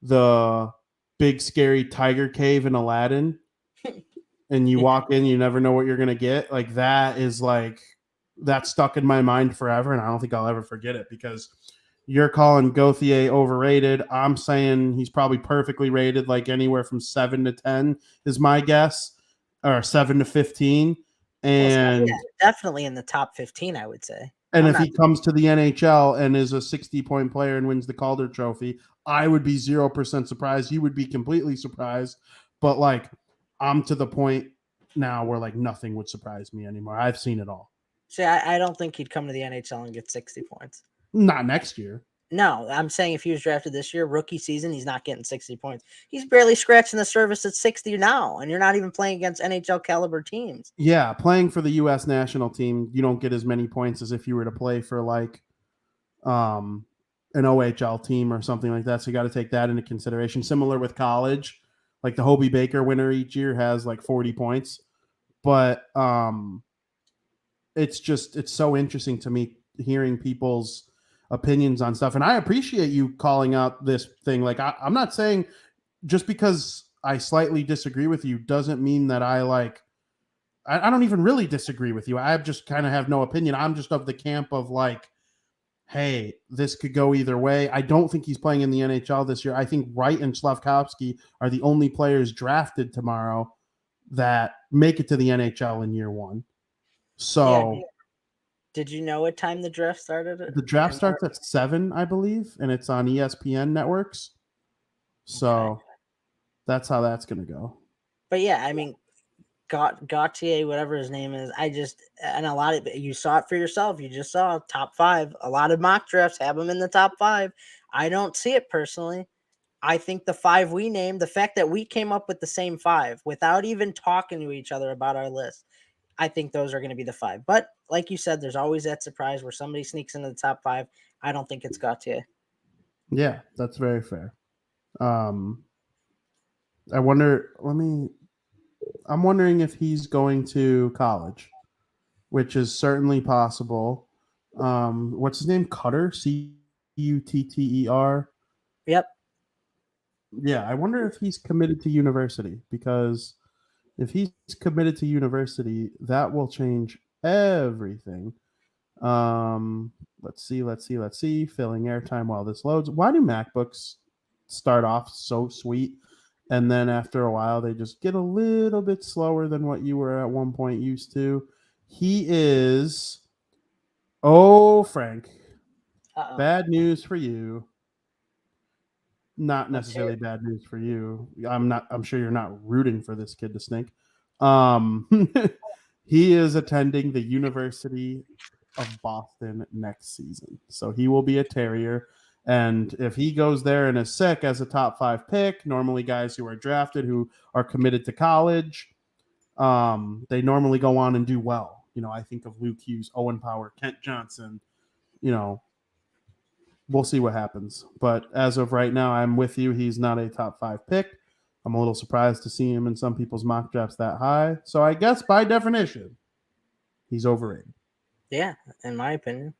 the big scary tiger cave in Aladdin, and you walk in, you never know what you're going to get. Like, that stuck in my mind forever. And I don't think I'll ever forget it, because you're calling Gauthier overrated. I'm saying he's probably perfectly rated, like anywhere from 7 to 10 is my guess, or 7 to 15. And definitely in the top 15, I would say. And if he comes to the NHL and is a 60-point player and wins the Calder Trophy, I would be 0% surprised. You would be completely surprised. But like, I'm to the point now where like nothing would surprise me anymore. I've seen it all. See, I don't think he'd come to the NHL and get 60 points. Not next year. No, I'm saying if he was drafted this year, rookie season, he's not getting 60 points. He's barely scratching the surface at 60 now, and you're not even playing against NHL caliber teams. Yeah, playing for the U.S. national team, you don't get as many points as if you were to play for like an OHL team or something like that. So you got to take that into consideration. Similar with college, like the Hobie Baker winner each year has like 40 points. But it's so interesting to me hearing people's opinions on stuff. And I appreciate you calling out this thing. Like, I'm not saying just because I slightly disagree with you doesn't mean that I don't even really disagree with you. I just kind of have no opinion. I'm just of the camp of like, hey, this could go either way. I don't think he's playing in the NHL this year. I think Wright and Slavkovsky are the only players drafted tomorrow that make it to the NHL in year one. So Yeah. Did you know what time the draft started? the draft starts at 7, I believe, and it's on ESPN networks. So that's how that's going to go. But yeah, I mean, Gautier, whatever his name is, and a lot of you saw it for yourself. You just saw top 5. A lot of mock drafts have him in the top 5. I don't see it personally. I think the 5 we named, the fact that we came up with the same 5 without even talking to each other about our list, I think those are going to be the 5. But like you said, there's always that surprise where somebody sneaks into the top 5. I don't think it's Gautier. Yeah, that's very fair. I wonder. I'm wondering if he's going to college, which is certainly possible. What's his name? Cutter, Cutter. Yep. Yeah, I wonder if he's committed to university, because if he's committed to university, that will change everything. Let's see. Filling airtime while this loads. Why do MacBooks start off so sweet, and then after a while they just get a little bit slower than what you were at one point used to? He is. Oh, Frank. Uh-oh. Bad news for you. Not necessarily bad news for you. I'm sure you're not rooting for this kid to stink. He is attending the University of Boston next season. So he will be a Terrier. And if he goes there and is sick as a top 5 pick, normally guys who are drafted, who are committed to college, they normally go on and do well. I think of Luke Hughes, Owen Power, Kent Johnson. We'll see what happens. But as of right now, I'm with you. He's not a top 5 pick. I'm a little surprised to see him in some people's mock drafts that high. So I guess by definition, he's overrated. Yeah, in my opinion.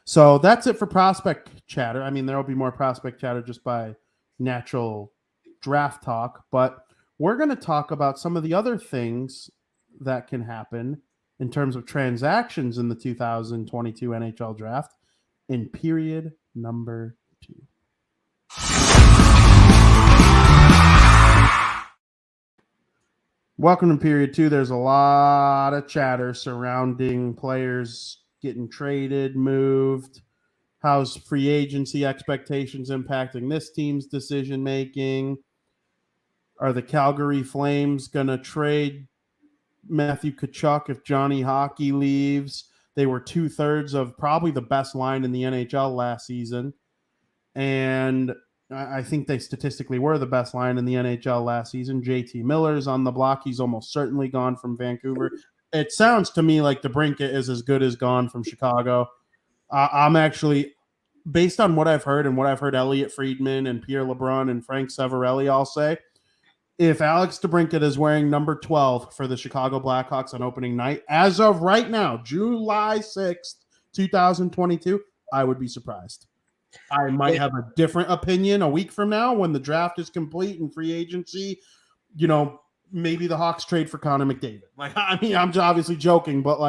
So that's it for prospect chatter. I mean, there will be more prospect chatter just by natural draft talk, but we're going to talk about some of the other things that can happen in terms of transactions in the 2022 NHL draft in period number 2. Welcome to period 2. There's a lot of chatter surrounding players getting traded, moved. How's free agency expectations impacting this team's decision making? Are the Calgary Flames going to trade Matthew Tkachuk if Johnny Hockey leaves? They were 2/3 of probably the best line in the NHL last season. And I think they statistically were the best line in the NHL last season. JT Miller's on the block. He's almost certainly gone from Vancouver. It sounds to me like DeBrincat is as good as gone from Chicago. I'm actually, based on what I've heard and what I've heard Elliot Friedman and Pierre LeBrun and Frank Severelli all say, if Alex DeBrincat is wearing number 12 for the Chicago Blackhawks on opening night, as of right now, July 6th, 2022, I would be surprised. I might have a different opinion a week from now when the draft is complete and free agency. Maybe the Hawks trade for Connor McDavid. I'm obviously joking, but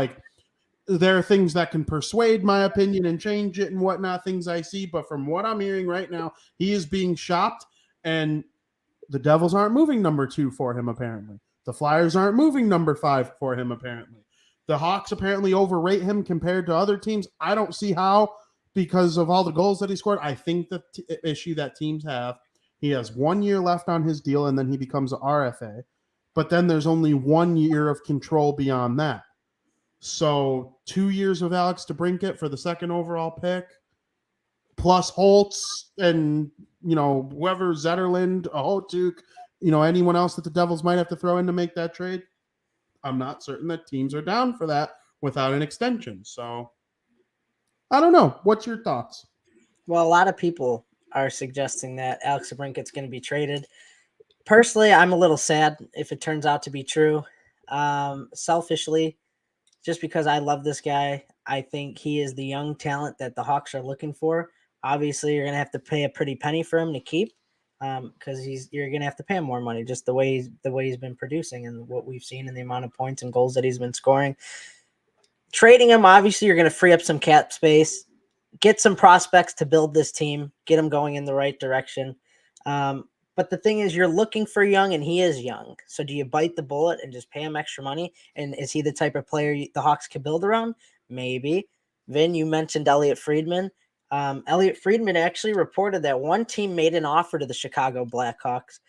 there are things that can persuade my opinion and change it and whatnot, things I see. But from what I'm hearing right now, he is being shopped, and the Devils aren't moving number 2 for him, apparently. The Flyers aren't moving number 5 for him, apparently. The Hawks apparently overrate him compared to other teams. I don't see how, because of all the goals that he scored. I think the issue that teams have, he has 1 year left on his deal, and then he becomes an RFA. But then there's only 1 year of control beyond that. So 2 years of Alex DeBrincat for the second overall pick, plus Holtz and, whoever, Zetterlund, Ahotuk, anyone else that the Devils might have to throw in to make that trade. I'm not certain that teams are down for that without an extension. So I don't know. What's your thoughts? Well, a lot of people are suggesting that Alex DeBrincat's going to be traded. Personally, I'm a little sad if it turns out to be true. Selfishly, just because I love this guy, I think he is the young talent that the Hawks are looking for. Obviously, you're going to have to pay a pretty penny for him to keep, because you're going to have to pay him more money, just the way he's been producing and what we've seen and the amount of points and goals that he's been scoring. Trading him, obviously, you're going to free up some cap space, get some prospects to build this team, get them going in the right direction. But the thing is, you're looking for young, and he is young. So do you bite the bullet and just pay him extra money? And is he the type of player the Hawks could build around? Maybe. Vin, you mentioned Elliot Friedman. Elliot Friedman actually reported that one team made an offer to the Chicago Blackhawks.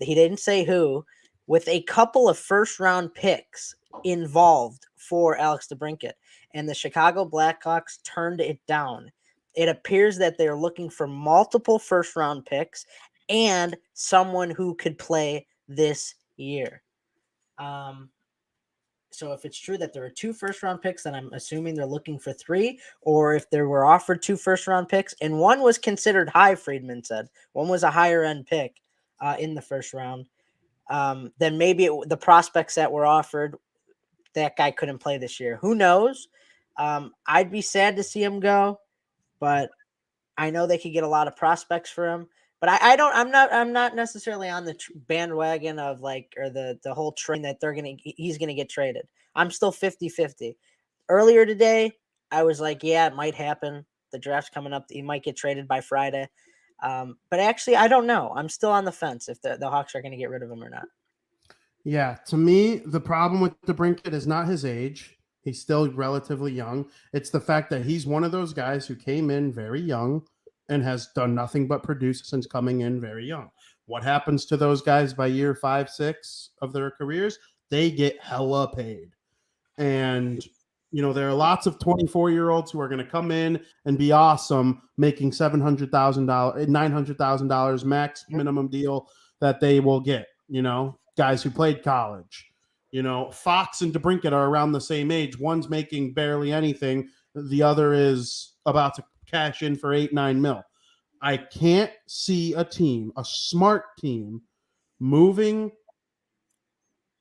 He didn't say who, with a couple of first-round picks involved for Alex DeBrincat. And the Chicago Blackhawks turned it down. It appears that they're looking for multiple first-round picks and someone who could play this year. So if it's true that there are 2 first-round picks, then I'm assuming they're looking for 3, or if they were offered 2 first-round picks, and one was considered high, Friedman said. One was a higher-end pick in the first round. Then maybe the prospects that were offered, that guy couldn't play this year. Who knows? I'd be sad to see him go, but I know they could get a lot of prospects for him. But I'm not necessarily on the bandwagon of or the whole train that he's gonna get traded. I'm still 50-50. Earlier today, I was like, yeah, it might happen. The draft's coming up. He might get traded by Friday. But actually, I don't know. I'm still on the fence if the Hawks are going to get rid of him or not. Yeah, to me, the problem with DeBrincat is not his age. He's still relatively young. It's the fact that he's one of those guys who came in very young and has done nothing but produce since coming in very young. What happens to those guys by year 5, 6 of their careers? They get hella paid. And, there are lots of 24-year-olds who are going to come in and be awesome, making $700,000, $900,000 max minimum deal that they will get, guys who played college. Fox and DeBrincat are around the same age. One's making barely anything. The other is about to cash in for 8-9 mil. I can't see a smart team, moving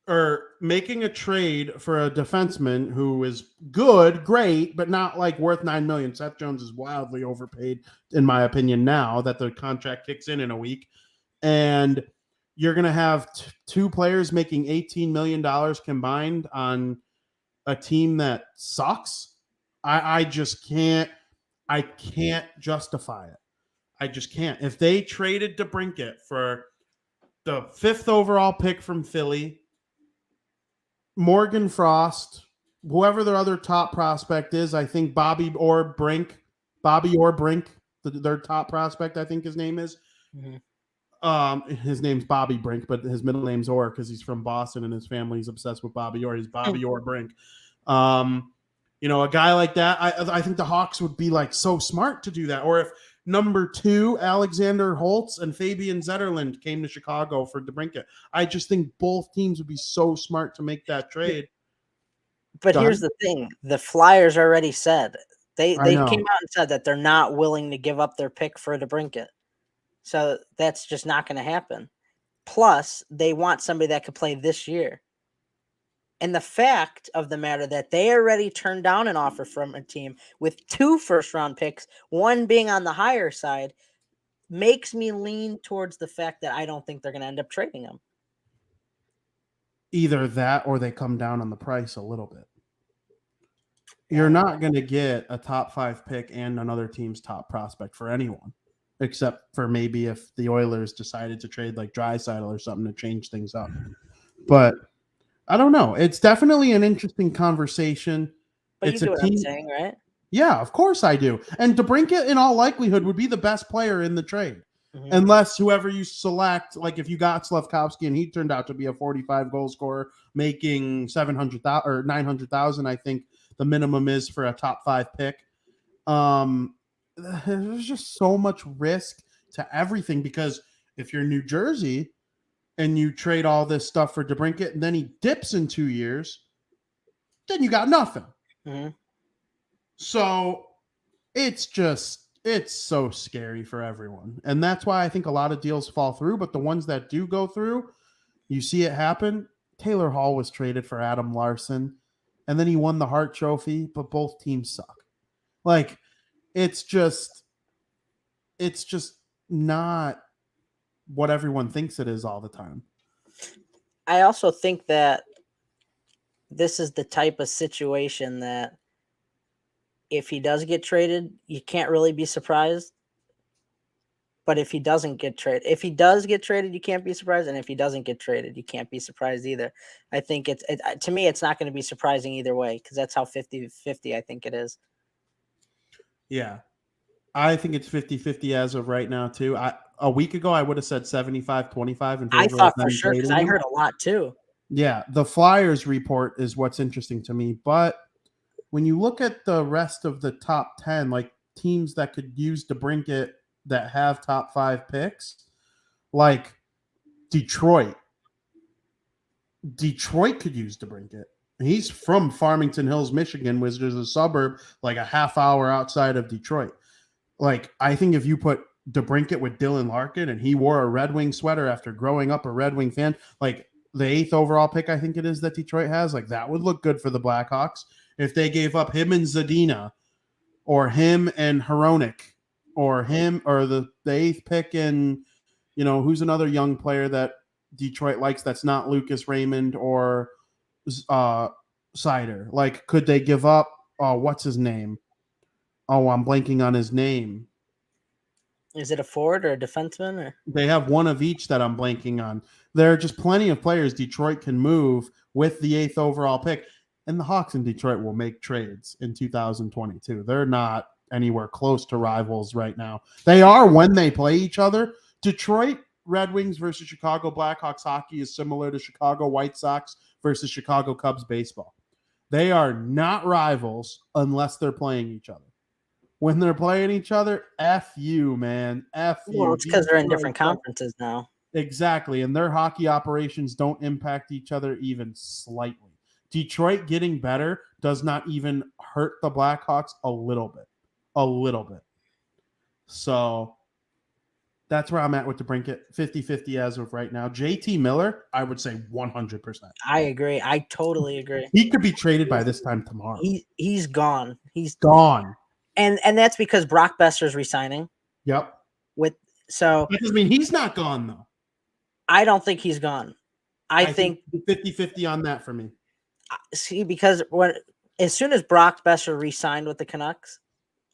or making a trade for a defenseman who is great, but not worth $9 million. Seth Jones is wildly overpaid, in my opinion, now that the contract kicks in a week. And you're going to have 2 players making $18 million combined on a team that sucks. I just can't. I can't justify it. I just can't. If they traded DeBrincat for the 5th overall pick from Philly, Morgan Frost, whoever their other top prospect is, I think Bobby Orr Brink, their top prospect, I think his name is. Mm-hmm. His name's Bobby Brink, but his middle name's Orr because he's from Boston and his family's obsessed with Bobby Orr. He's Bobby Orr Brink. A guy like that, I think the Hawks would be so smart to do that. Or if number 2, Alexander Holtz and Fabian Zetterlund came to Chicago for DeBrincat, I just think both teams would be so smart to make that trade. But here's the thing. The Flyers already said. They came out and said that they're not willing to give up their pick for DeBrincat. So that's just not going to happen. Plus, they want somebody that could play this year. And the fact of the matter that they already turned down an offer from a team with 2 first-round picks, one being on the higher side, makes me lean towards the fact that I don't think they're going to end up trading him. Either that or they come down on the price a little bit. You're not going to get a top 5 pick and another team's top prospect for anyone, except for maybe if the Oilers decided to trade Draisaitl or something to change things up. But I don't know. It's definitely an interesting conversation. But you know what I'm saying, right? Yeah, of course I do. And DeBrincat, in all likelihood, would be the best player in the trade. Mm-hmm. Unless whoever you select, if you got Slafkovsky and he turned out to be a 45 goal scorer, making $700,000 or $900,000, I think the minimum is for a top 5 pick. There's just so much risk to everything because if you're New Jersey and you trade all this stuff for DeBrincat and then he dips in 2 years, then you got nothing. Mm-hmm. So it's so scary for everyone. And that's why I think a lot of deals fall through. But the ones that do go through, you see it happen. Taylor Hall was traded for Adam Larson, and then he won the Hart Trophy, but both teams suck. It's just not what everyone thinks it is all the time. I also think that this is the type of situation that if he does get traded, you can't really be surprised. But if he doesn't get traded, if he does get traded, you can't be surprised. And if he doesn't get traded, you can't be surprised either. I think to me, it's not going to be surprising either way because that's how 50-50 I think it is. Yeah. I think it's 50-50 as of right now, too. A week ago, I would have said 75-25 in favor I thought of for sure because I heard a lot too. Yeah, the Flyers report is what's interesting to me. But when you look at the rest of the top 10, like teams that could use DeBrincat that have top 5 picks, like Detroit. Detroit could use DeBrincat. He's from Farmington Hills, Michigan, which is a suburb like a half hour outside of Detroit. Like, I think if you put DeBrincat with Dylan Larkin and he wore a Red Wing sweater after growing up a Red Wing fan, like the 8th overall pick, I think it is that Detroit has, like that would look good for the Blackhawks. If they gave up him and Zadina or him and Hronek or him or the 8th pick and, you know, who's another young player that Detroit likes that's not Lucas Raymond or Sider. Like, could they give up? What's his name? Oh, I'm blanking on his name. Is it a forward or a defenseman? Or? They have one of each that I'm blanking on. There are just plenty of players Detroit can move with the 8th overall pick. And the Hawks in Detroit will make trades in 2022. They're not anywhere close to rivals right now. They are when they play each other. Detroit Red Wings versus Chicago Blackhawks hockey is similar to Chicago White Sox versus Chicago Cubs baseball. They are not rivals unless they're playing each other. When they're playing each other, F you, man. F you. Well, it's because they're in different conferences now. Exactly. And their hockey operations don't impact each other even slightly. Detroit getting better does not even hurt the Blackhawks a little bit. A little bit. So that's where I'm at with DeBrincat. 50-50 as of right now. JT Miller, I would say 100%. I agree. I totally agree. He could be traded by this time tomorrow. He's gone. He's gone. And that's because Brock Besser's resigning. Yep. That doesn't mean he's not gone, though. I don't think he's gone. I think 50-50 on that for me. See, because as soon as Brock Besser re-signed with the Canucks,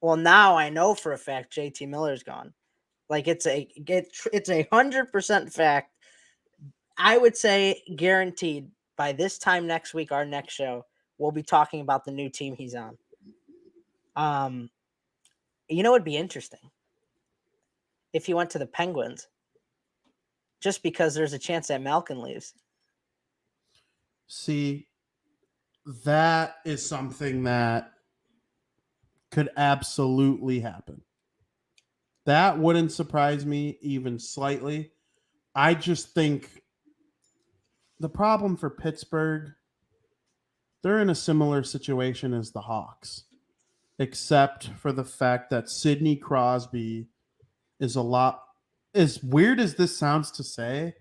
well, now I know for a fact JT Miller's gone. Like it's a 100% fact. I would say guaranteed by this time next week, our next show, we'll be talking about the new team he's on. You know, it'd be interesting if he went to the Penguins, just because there's a chance that Malkin leaves. See, that is something that could absolutely happen. That wouldn't surprise me even slightly. I just think the problem for Pittsburgh, they're in a similar situation as the Hawks, except for the fact that Sidney Crosby is a lot, as weird as this sounds to say,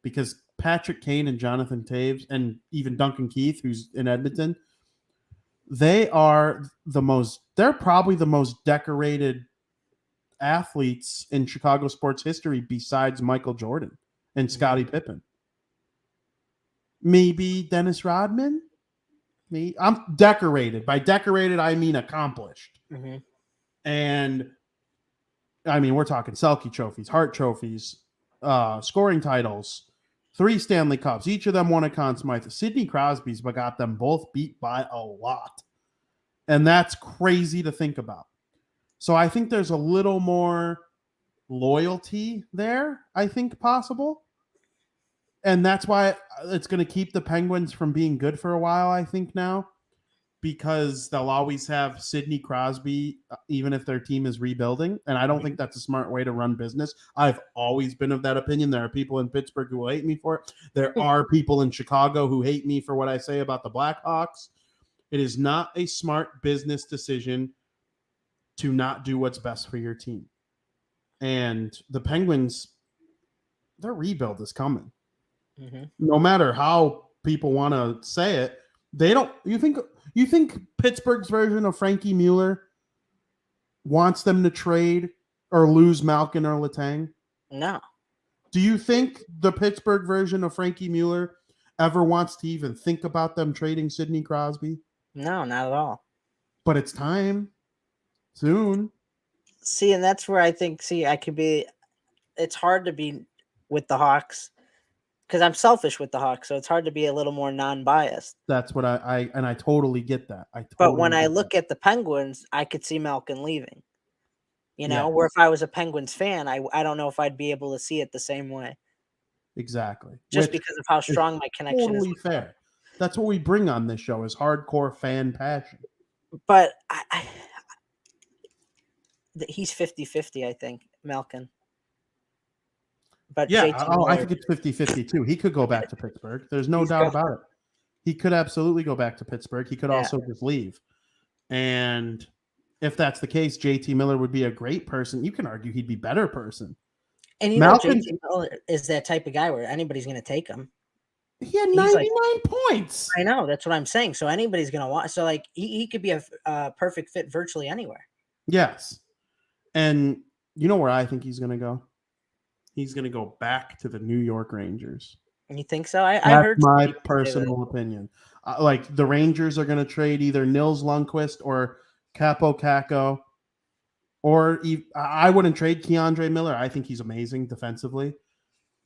because Patrick Kane and Jonathan Toews and even Duncan Keith, who's in Edmonton, they're probably the most decorated athletes in Chicago sports history besides Michael Jordan and Scottie Pippen. Maybe Dennis Rodman? I'm decorated. By decorated, I mean accomplished. Mm-hmm. And I mean, we're talking Selke trophies, Hart trophies, scoring titles, 3 Stanley Cups. Each of them won a Conn Smythe. Sidney Crosby's but got them both beat by a lot. And that's crazy to think about. So I think there's a little more loyalty there, I think, possible. And that's why it's going to keep the Penguins from being good for a while, I think, now. Because they'll always have Sidney Crosby, even if their team is rebuilding. And I don't think that's a smart way to run business. I've always been of that opinion. There are people in Pittsburgh who will hate me for it. There are people in Chicago who hate me for what I say about the Blackhawks. It is not a smart business decision to not do what's best for your team. And the Penguins, their rebuild is coming. Mm-hmm. No matter how people want to say it, they don't. You think Pittsburgh's version of Frankie Mueller wants them to trade or lose Malkin or Letang? No. Do you think the Pittsburgh version of Frankie Mueller ever wants to even think about them trading Sidney Crosby? No, not at all. But it's time. Soon. See, and that's where I think, I could be it's hard to be with the Hawks because I'm selfish with the Hawks, so it's hard to be a little more non-biased. That's what I totally get that. But when I look at the Penguins, I could see Malkin leaving. Where if I was a Penguins fan, I don't know if I'd be able to see it the same way. Exactly. Just because of how strong my connection is. Totally fair. That's what we bring on this show is hardcore fan passion. But he's 50-50, I think, Malkin. But yeah, I think it's 50-50 too. He could go back to Pittsburgh. There's no doubt about it. He could absolutely go back to Pittsburgh. He could also just leave. And if that's the case, JT Miller would be a great person. You can argue he'd be a better person. And JT Miller is that type of guy where anybody's going to take him. He had 99 points. I know. That's what I'm saying. So anybody's going to want. So like he could be a perfect fit virtually anywhere. Yes. And you know where I think he's going to go? He's going to go back to the New York Rangers. You think so? I heard my personal opinion. Like the Rangers are going to trade either Nils Lundqvist or Capo Caco, or I wouldn't trade Keandre Miller. I think he's amazing defensively.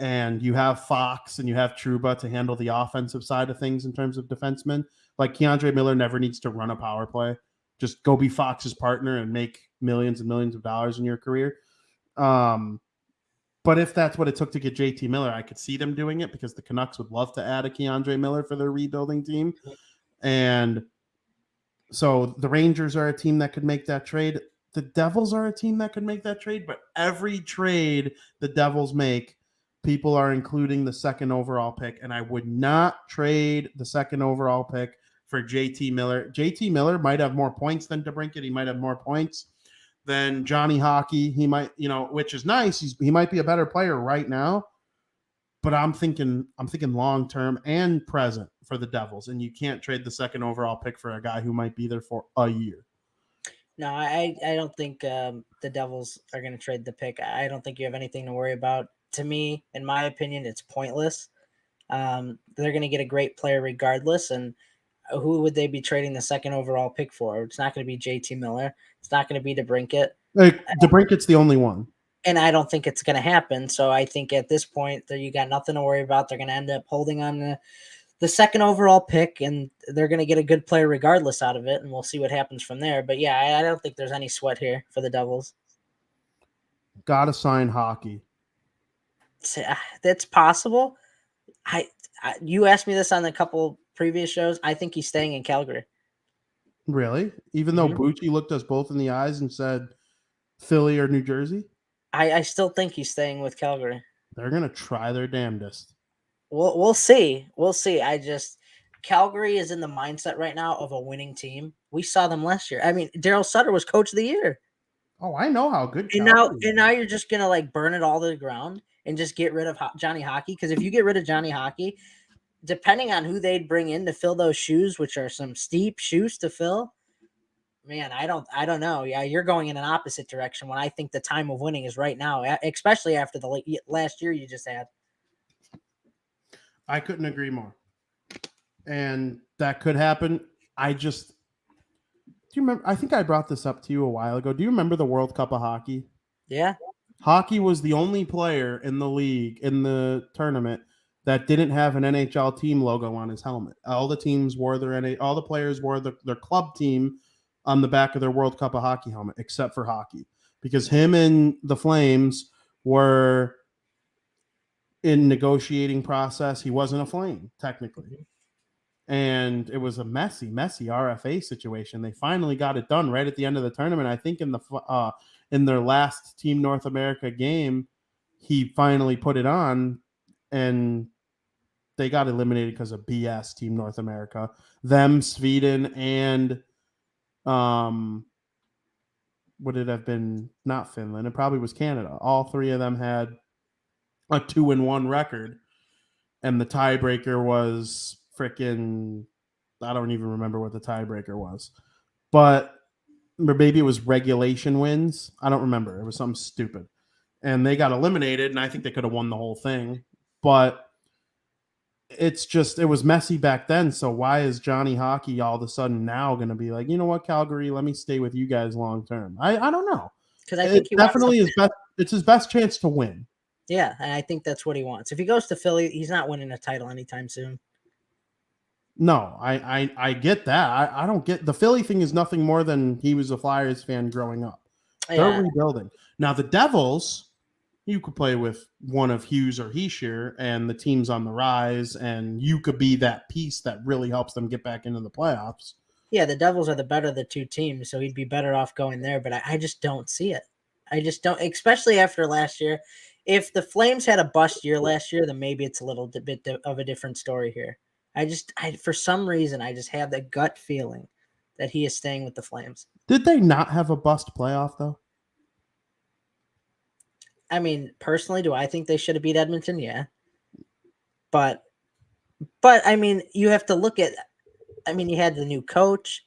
And you have Fox and you have Trouba to handle the offensive side of things in terms of defensemen. Like Keandre Miller never needs to run a power play. Just go be Fox's partner and make millions and millions of dollars in your career. But if that's what it took to get JT Miller, I could see them doing it because the Canucks would love to add a Keandre Miller for their rebuilding team. And so the Rangers are a team that could make that trade. The Devils are a team that could make that trade. But every trade the Devils make, people are including the second overall pick. And I would not trade the second overall pick for JT Miller. JT Miller might have more points than DeBrincat. He might have more points than Johnny Hockey. He might, which is nice. He might be a better player right now, but I'm thinking long term and present for the Devils, and you can't trade the second overall pick for a guy who might be there for a year. No, I don't think the Devils are going to trade the pick. I don't think you have anything to worry about. To me, in my opinion, it's pointless. They're going to get a great player regardless, and who would they be trading the second overall pick for? It's not going to be JT Miller. It's not going to be DeBrincat. DeBrincat's the only one. And I don't think it's going to happen. So I think at this point that you got nothing to worry about. They're going to end up holding on the second overall pick, and they're going to get a good player regardless out of it. And we'll see what happens from there. But yeah, I don't think there's any sweat here for the Devils. Got to sign Hockey. That's possible. You asked me this on a couple previous shows. I think he's staying in Calgary. Really? Even though Bucci looked us both in the eyes and said Philly or New Jersey? I still think he's staying with Calgary. They're going to try their damnedest. We'll see. We'll see. Calgary is in the mindset right now of a winning team. We saw them last year. I mean, Daryl Sutter was coach of the year. Oh, I know how good. And now you're just going to burn it all to the ground and just get rid of Johnny Hockey. Because if you get rid of Johnny Hockey, depending on who they'd bring in to fill those shoes, which are some steep shoes to fill, man, I don't know. Yeah, you're going in an opposite direction when I think the time of winning is right now, especially after the last year you just had. I couldn't agree more. And that could happen. Do you remember? I think I brought this up to you a while ago. Do you remember the World Cup of Hockey? Yeah. Hockey was the only player in the league, in the tournament, that didn't have an NHL team logo on his helmet. All the teams wore all the players wore their club team on the back of their World Cup of Hockey helmet, except for Hockey, because him and the Flames were in negotiating process. He wasn't a Flame technically, and it was a messy RFA situation. They finally got it done right at the end of the tournament. I think in their last Team North America game, he finally put it on, and they got eliminated because of BS. Team North America, them, Sweden, and would it have been not Finland? It probably was Canada. All three of them had a 2-1 record, and the tiebreaker was freaking, I don't even remember what the tiebreaker was, but maybe it was regulation wins. I don't remember. It was something stupid, and they got eliminated, and I think they could have won the whole thing, but it was messy back then. So why is Johnny Hockey all of a sudden now going to be like, you know what, Calgary, let me stay with you guys long term? I don't know. Because I think it definitely is best. It's his best chance to win. Yeah, and I think that's what he wants. If he goes to Philly, he's not winning a title anytime soon. No, I get that. I don't get the Philly thing is nothing more than he was a Flyers fan growing up. They're Yeah, rebuilding. Now the Devils, you could play with one of Hughes or Heischer, and the team's on the rise, and you could be that piece that really helps them get back into the playoffs. yeah, the Devils are the better of the two teams, so he'd be better off going there. But I just don't see it. I just don't, especially after last year. If the Flames had a bust year last year, then maybe it's a little bit of a different story here. For some reason, I just have that gut feeling that he is staying with the Flames. Did they not have a bust playoff though? I mean, personally, do I think they should have beat Edmonton? Yeah, but I mean, you have to look at. I mean, you had the new coach.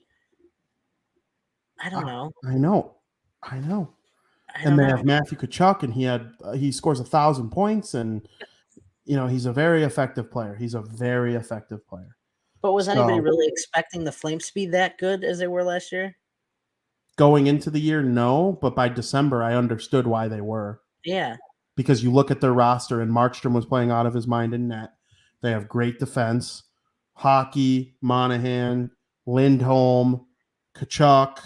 I don't know. I know. I And don't they know. have Matthew Tkachuk, and he scores 1,000 points, and he's a very effective player. He's a very effective player. But was anybody So really expecting the Flames to be that good as they were last year? going into the year, no, but by December, I understood why they were. Yeah. Because you look at their roster, and Markstrom was playing out of his mind in net. They have great defense. Hockey, Monahan, Lindholm, Tkachuk,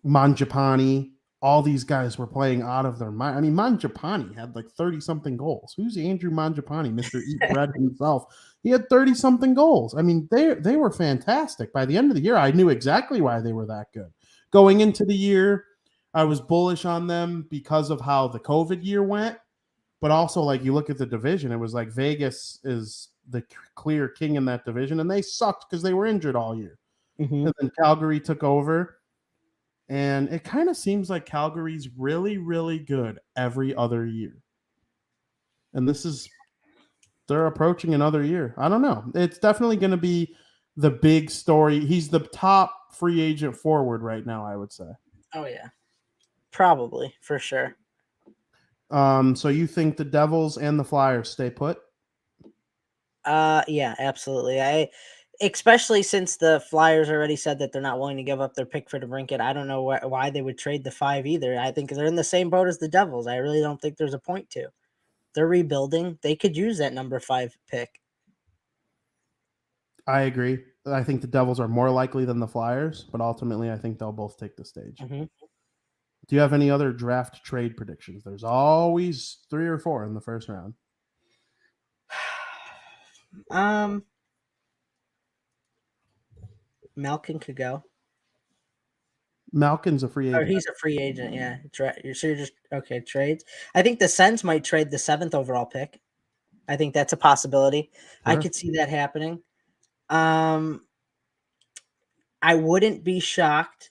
Mangiapane. All these guys were playing out of their mind. I mean, Mangiapane had like 30-something goals. Who's Andrew Mangiapane, Mr. Eat Bread himself? He had 30-something goals. I mean, they were fantastic. By the end of the year, I knew exactly why they were that good. Going into the year, I was bullish on them because of how the COVID year went. But also, like, you look at the division, it was like Vegas is the clear king in that division, and they sucked because they were injured all year. Mm-hmm. And then Calgary took over. And it kind of seems like Calgary's really, really good every other year. And they're approaching another year. I don't know. It's definitely going to be the big story. He's the top free agent forward right now, I would say. Oh, yeah. Probably, for sure. So you think the Devils and the Flyers stay put? Yeah, absolutely. Especially since the Flyers already said that they're not willing to give up their pick for DeBrincat. I don't know why they would trade the 5 either. I think they're in the same boat as the Devils. I really don't think there's a point to. They're rebuilding. They could use that number 5 pick. I agree. I think the Devils are more likely than the Flyers, but ultimately I think they'll both take the stage. Mm-hmm. Do you have any other draft trade predictions? There's always 3 or 4 in the first round. Malkin could go. Malkin's a free agent. Or he's a free agent, yeah. So you're just okay, trades. I think the Sens might trade the 7th overall pick. I think that's a possibility. Sure. I could see that happening. I wouldn't be shocked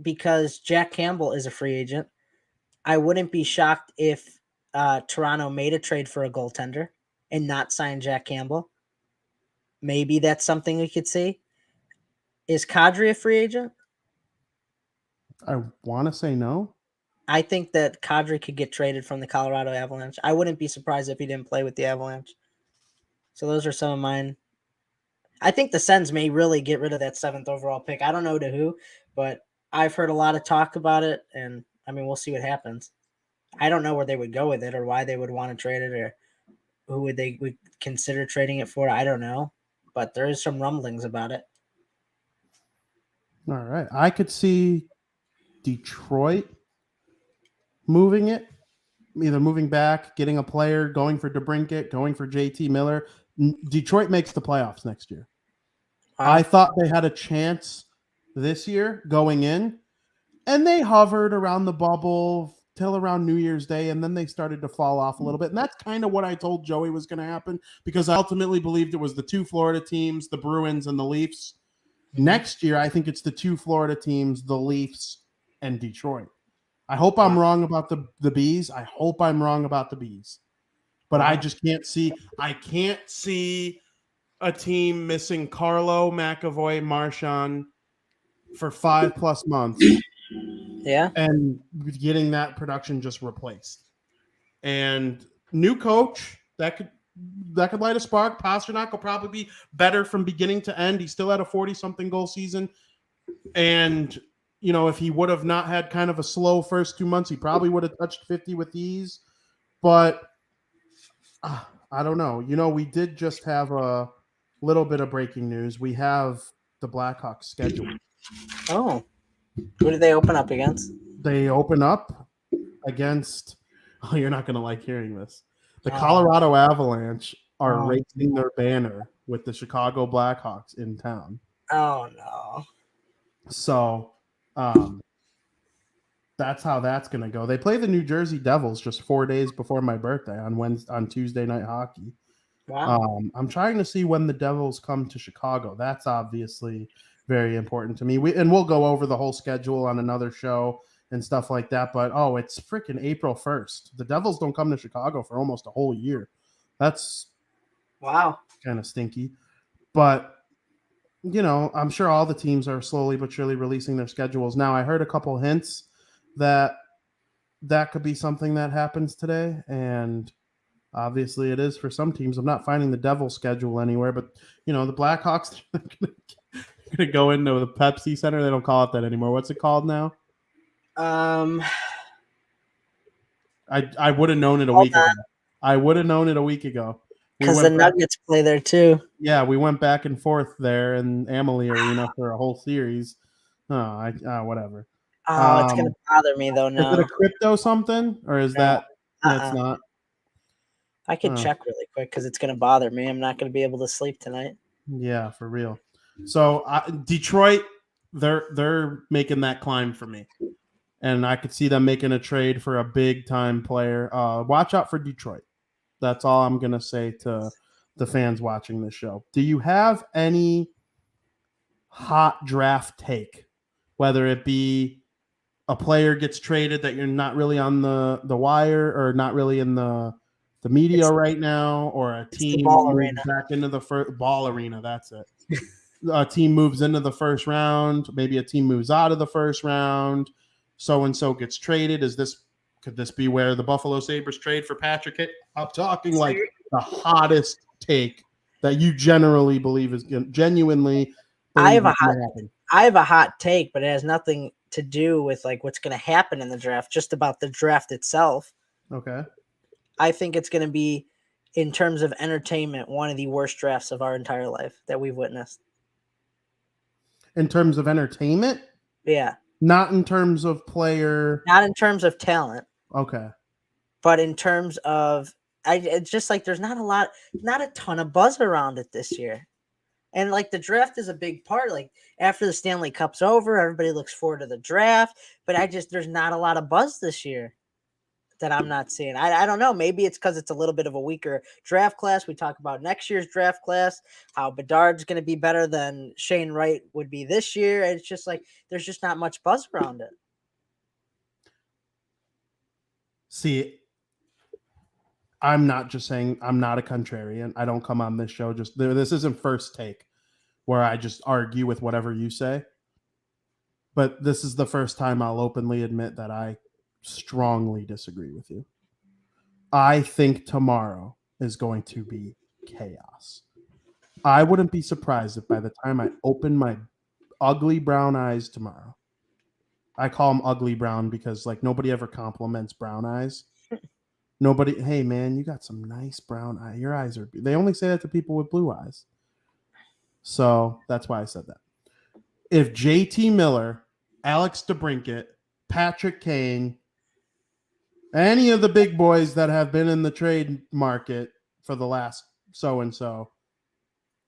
because Jack Campbell is a free agent. I wouldn't be shocked if Toronto made a trade for a goaltender and not sign Jack Campbell. Maybe that's something we could see. Is Kadri a free agent? I want to say no. I think that Kadri could get traded from the Colorado Avalanche. I wouldn't be surprised if he didn't play with the Avalanche. So those are some of mine. I think the Sens may really get rid of that 7th overall pick. I don't know to who, but I've heard a lot of talk about it, and I mean, we'll see what happens. I don't know where they would go with it or why they would want to trade it or who would consider trading it for. I don't know, but there is some rumblings about it. All right. I could see Detroit moving it, either moving back, getting a player, going for DeBrincat, going for JT Miller. Detroit makes the playoffs next year. I thought they had a chance this year going in, and they hovered around the bubble till around New Year's Day, and then they started to fall off a little bit. And that's kind of what I told Joey was going to happen because I ultimately believed it was the 2 Florida teams, the Bruins and the Leafs. Next year, I think it's the 2 Florida teams, the Leafs and Detroit. I hope I'm wrong about the Bees. I hope I'm wrong about the Bees. But I just can't see a team missing Carlo, McAvoy, Marchand for 5+ months. Yeah. And getting that production just replaced. And new coach, that could light a spark. Pasternak will probably be better from beginning to end. He still had a 40-something goal season. And, if he would have not had kind of a slow first 2 months, he probably would have touched 50 with ease. But I don't know. We did just have a little bit of breaking news. We have the Blackhawks schedule. Oh, who did they open up against? They open up against. Oh, you're not going to like hearing this. The Oh. Colorado Avalanche are Oh. raising their banner with the Chicago Blackhawks in town. Oh no! So, that's how that's going to go. They play the New Jersey Devils just 4 days before my birthday on Tuesday Night Hockey. Wow. I'm trying to see when the Devils come to Chicago. That's obviously very important to me. We'll go over the whole schedule on another show and stuff like that. But it's freaking April 1st. The Devils don't come to Chicago for almost a whole year. That's Wow. kind of stinky. But I'm sure all the teams are slowly but surely releasing their schedules. Now, I heard a couple hints that could be something that happens today, and obviously it is for some teams. I'm not finding the Devils schedule anywhere, but the Blackhawks are going to go into the Pepsi Center. They don't call it that anymore. What's it called now? I would have known it a week ago. I would have known it a week ago. Because the Nuggets play there too. Yeah, we went back and forth there in Amalie Arena for a whole series. Whatever. Oh, it's gonna bother me though. No, is it a crypto something, or is that? It's not. I could check really quick because it's gonna bother me. I'm not gonna be able to sleep tonight. Yeah, for real. So Detroit, they're making that climb for me, and I could see them making a trade for a big time player. Watch out for Detroit. That's all I'm gonna say to the fans watching this show. Do you have any hot draft take, whether it be a player gets traded that you're not really on the wire or not really in the media right now, or a team moves back into the first ball arena? That's it. A team moves into the first round. Maybe a team moves out of the first round. So-and-so gets traded. Could this be where the Buffalo Sabres trade for Patrick? I'm talking like the hottest take that you generally believe is genuinely. I have a hot take, but it has nothing to do with like what's going to happen in the draft, just about the draft itself. Okay. I think it's going to be, in terms of entertainment, one of the worst drafts of our entire life that we've witnessed. In terms of entertainment? Yeah. Not in terms of player. Not in terms of talent. Okay. But in terms of, it's just like there's not a ton of buzz around it this year. And like the draft is a big part. Like after the Stanley Cup's over, everybody looks forward to the draft. But there's not a lot of buzz this year that I'm not seeing. I don't know. Maybe it's because it's a little bit of a weaker draft class. We talk about next year's draft class, how Bedard's going to be better than Shane Wright would be this year. It's just like there's just not much buzz around it. See, I'm not just saying I'm not a contrarian. I don't come on this show this isn't First Take where I just argue with whatever you say. But this is the first time I'll openly admit that I strongly disagree with you. I think tomorrow is going to be chaos. I wouldn't be surprised if by the time I open my ugly brown eyes tomorrow, I call them ugly brown because like nobody ever compliments brown eyes. Nobody, hey man, you got some nice brown eyes. Your eyes are, they only say that to people with blue eyes. So that's why I said that. If JT Miller, Alex DeBrincat, Patrick Kane, any of the big boys that have been in the trade market for the last so-and-so,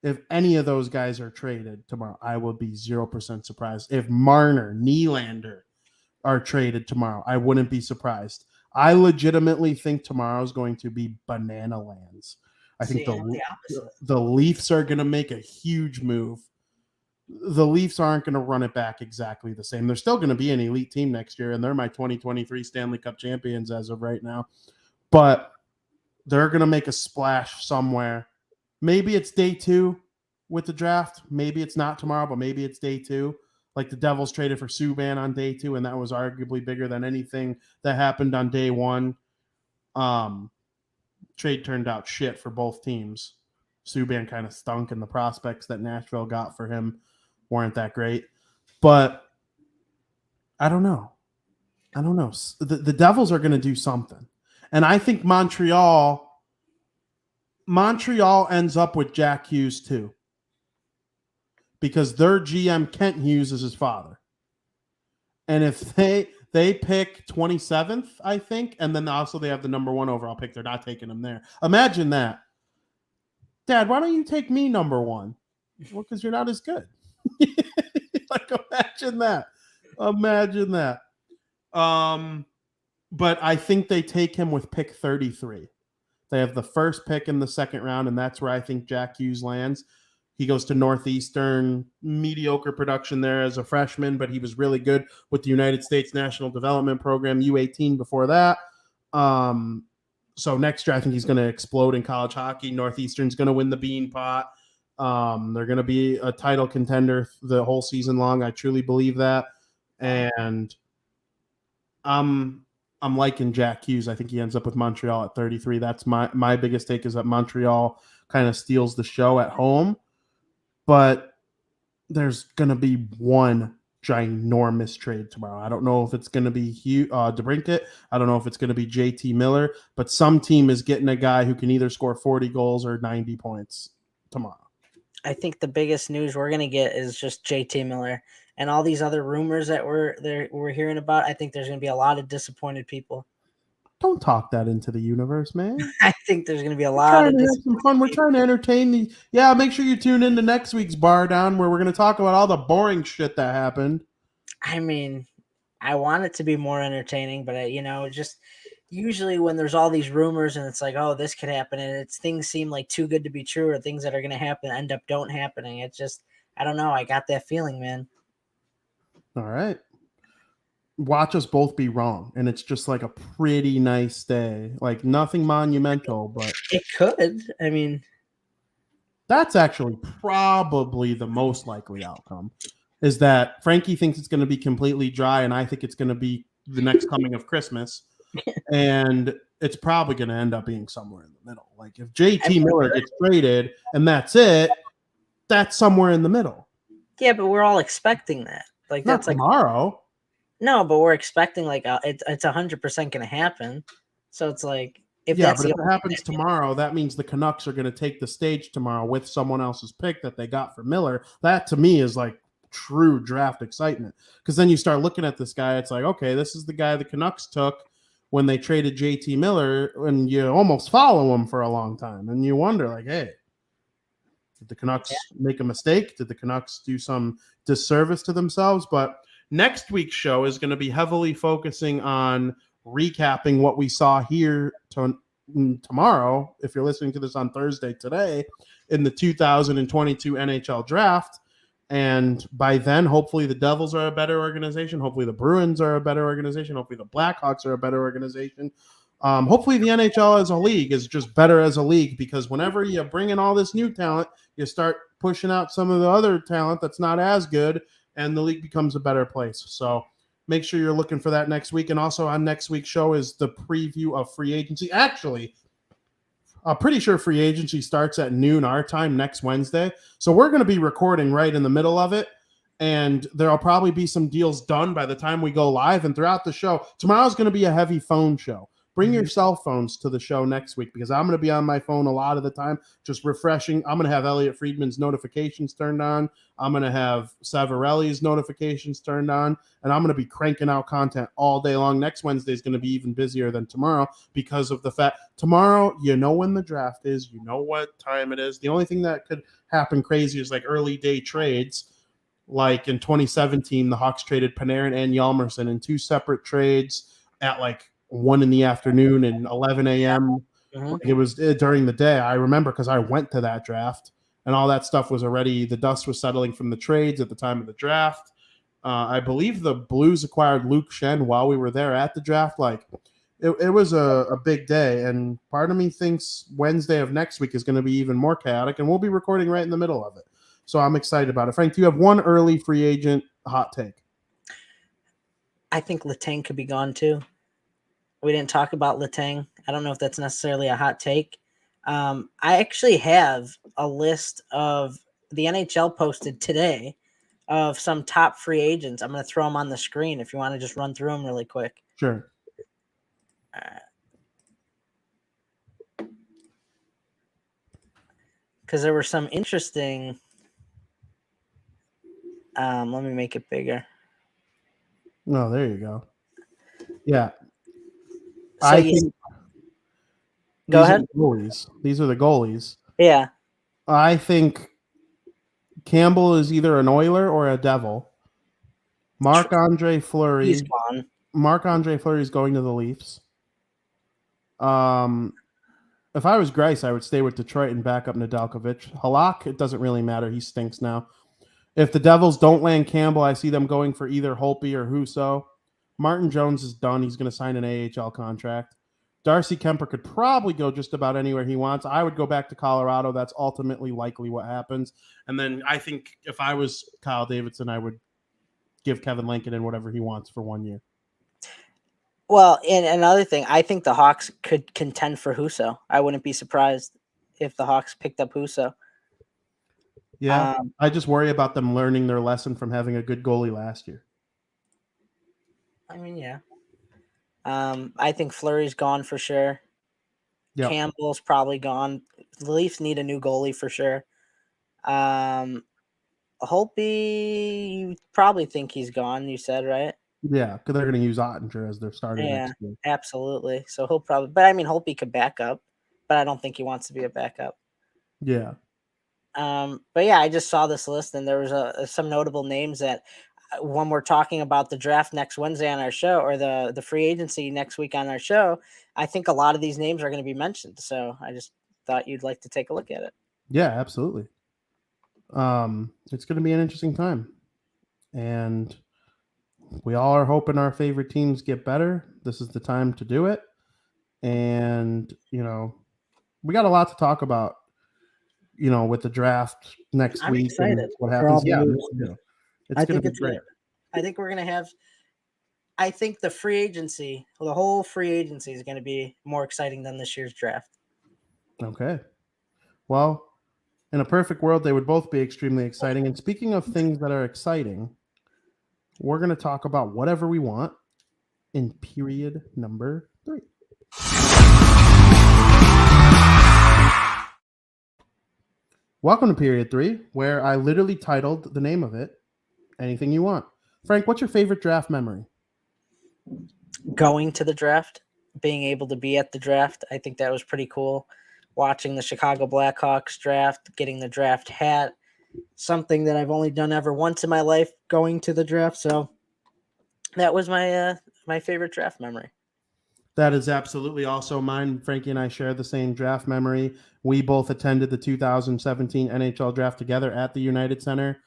if any of those guys are traded tomorrow, I will be 0% surprised. If Marner, Nylander are traded tomorrow, I wouldn't be surprised. I legitimately think tomorrow is going to be banana lands. I think the Leafs are going to make a huge move. The Leafs aren't going to run it back exactly the same. They're still going to be an elite team next year, and they're my 2023 Stanley Cup champions as of right now. But they're going to make a splash somewhere. Maybe it's day 2 with the draft. Maybe it's not tomorrow, but maybe it's day 2. Like the Devils traded for Subban on day 2, and that was arguably bigger than anything that happened on day 1. Trade turned out shit for both teams. Subban kind of stunk, and the prospects that Nashville got for him weren't that great. But I don't know. The Devils are going to do something. And I think Montreal Montreal ends up with Jack Hughes too, because their GM Kent Hughes is his father. And if they pick 27th, I think, and then also they have the number 1 overall pick, they're not taking him there. Imagine that. Dad, why don't you take me number 1? Well, because you're not as good. Like, imagine that. Imagine that. But I think they take him with pick 33. They have the first pick in the second round, and that's where I think Jack Hughes lands. He goes to Northeastern, mediocre production there as a freshman, but he was really good with the United States National Development Program, U18 before that. So next year, I think he's going to explode in college hockey. Northeastern's going to win the Bean Pot. They're going to be a title contender the whole season long. I truly believe that. And I'm liking Jack Hughes. I think he ends up with Montreal at 33. That's my biggest take, is that Montreal kind of steals the show at home. But there's going to be one ginormous trade tomorrow. I don't know if it's going to be DeBrincat. I don't know if it's going to be JT Miller. But some team is getting a guy who can either score 40 goals or 90 points tomorrow. I think the biggest news we're going to get is just JT Miller. And all these other rumors that we're hearing about, I think there's going to be a lot of disappointed people. Don't talk that into the universe, man. I think there's going to be a lot of some fun. We're trying to entertain the. Yeah, make sure you tune in to next week's Bar Down, where we're going to talk about all the boring shit that happened. I mean, I want it to be more entertaining, but just usually when there's all these rumors and it's like, oh, this could happen, and things seem like too good to be true, or things that are going to happen end up don't happening. It's just, I don't know. I got that feeling, man. All right. Watch us both be wrong, and it's just like a pretty nice day. Like nothing monumental, but it could. I mean, that's actually probably the most likely outcome, is that Frankie thinks it's going to be completely dry, and I think it's going to be the next coming of Christmas. And it's probably going to end up being somewhere in the middle. Like if JT Miller gets traded and that's it, that's somewhere in the middle. Yeah, but we're all expecting that. Like not that's tomorrow. No, but we're expecting like it's 100% going to happen. So it's like if it happens tomorrow, that means the Canucks are going to take the stage tomorrow with someone else's pick that they got for Miller. That to me is like true draft excitement, because then you start looking at this guy. It's like, okay, this is the guy the Canucks took when they traded JT Miller, and you almost follow him for a long time, and you wonder, like, hey, did the Canucks make a mistake? Did the Canucks do some disservice to themselves? But next week's show is going to be heavily focusing on recapping what we saw here tomorrow, if you're listening to this on Thursday today, in the 2022 NHL Draft. And by then, hopefully the Devils are a better organization. Hopefully the Bruins are a better organization. Hopefully the Blackhawks are a better organization. Hopefully the NHL as a league is just better as a league, because whenever you bring in all this new talent, you start pushing out some of the other talent that's not as good, and the league becomes a better place. So make sure you're looking for that next week. And also on next week's show is the preview of free agency. Actually, I'm pretty sure free agency starts at noon our time next Wednesday. So we're going to be recording right in the middle of it. And there'll probably be some deals done by the time we go live. And throughout the show, tomorrow's going to be a heavy phone show. Bring your cell phones to the show next week, because I'm going to be on my phone a lot of the time, just refreshing. I'm going to have Elliot Friedman's notifications turned on. I'm going to have Savarelli's notifications turned on, and I'm going to be cranking out content all day long. Next Wednesday is going to be even busier than tomorrow, because of the fact tomorrow, you know when the draft is, you know what time it is. The only thing that could happen crazy is like early day trades. Like in 2017, the Hawks traded Panarin and Hjalmarsson in 2 separate trades at like 1 in the afternoon and 11 a.m. It was during the day. I remember because I went to that draft, and all that stuff was already, the dust was settling from the trades at the time of the draft. I believe the Blues acquired Luke Schenn while we were there at the draft. Like it was a big day, and part of me thinks Wednesday of next week is going to be even more chaotic, and we'll be recording right in the middle of it. So I'm excited about it. Frank, do you have one early free agent hot take? I think Letang could be gone too. We didn't talk about Letang. I don't know if that's necessarily a hot take. I actually have a list of the NHL posted today of some top free agents. I'm going to throw them on the screen if you want to just run through them really quick. Sure. because there were some interesting. Let me make it bigger. No, there you go. Yeah. So I you think go these are ahead. the goalies. These are the goalies. Yeah, I think Campbell is either an Oiler or a Devil. Marc-Andre he's Fleury. gone. Marc-Andre Fleury is going to the Leafs. If I was Grice, I would stay with Detroit and back up Nedeljkovic. Halak, it doesn't really matter. He stinks now. If the Devils don't land Campbell, I see them going for either Holtby or Husso. Martin Jones is done. He's going to sign an AHL contract. Darcy Kemper could probably go just about anywhere he wants. I would go back to Colorado. That's ultimately likely what happens. And then I think if I was Kyle Davidson, I would give Kevin Lankinen whatever he wants for 1 year. Well, and another thing, I think the Hawks could contend for Husso. I wouldn't be surprised if the Hawks picked up Husso. Yeah, I just worry about them learning their lesson from having a good goalie last year. I mean, yeah. I think Fleury's gone for sure. Yep. Campbell's probably gone. The Leafs need a new goalie for sure. Holtby, you probably think he's gone. You said, right? Yeah, because they're going to use Ottinger as their starter Yeah, next year. absolutely. So he'll probably, but I mean, Holtby could back up, but I don't think he wants to be a backup. Yeah. But yeah, I just saw this list and there was some notable names that when we're talking about the draft next Wednesday on our show or the free agency next week on our show, I think a lot of these names are going to be mentioned. So I just thought you'd like to take a look at it. Yeah, absolutely. It's going to be an interesting time. And we all are hoping our favorite teams get better. This is the time to do it. And, we got a lot to talk about, with the draft next I'm week excited and what for all happens. the Yeah, me news. too. I It's going think to be it's great. good. I think we're going to have, I think the free agency, the whole free agency is going to be more exciting than this year's draft. Okay. Well, in a perfect world, they would both be extremely exciting. And speaking of things that are exciting, we're going to talk about whatever we want in period number 3. Welcome to period 3, where I literally titled the name of it, Anything You Want. Frank, what's your favorite draft memory? Going to the draft, being able to be at the draft. I think that was pretty cool. Watching the Chicago Blackhawks draft, getting the draft hat, something that I've only done ever once in my life, going to the draft. So that was my favorite draft memory. That is absolutely also mine. Frankie and I share the same draft memory. We both attended the 2017 NHL draft together at the United Center.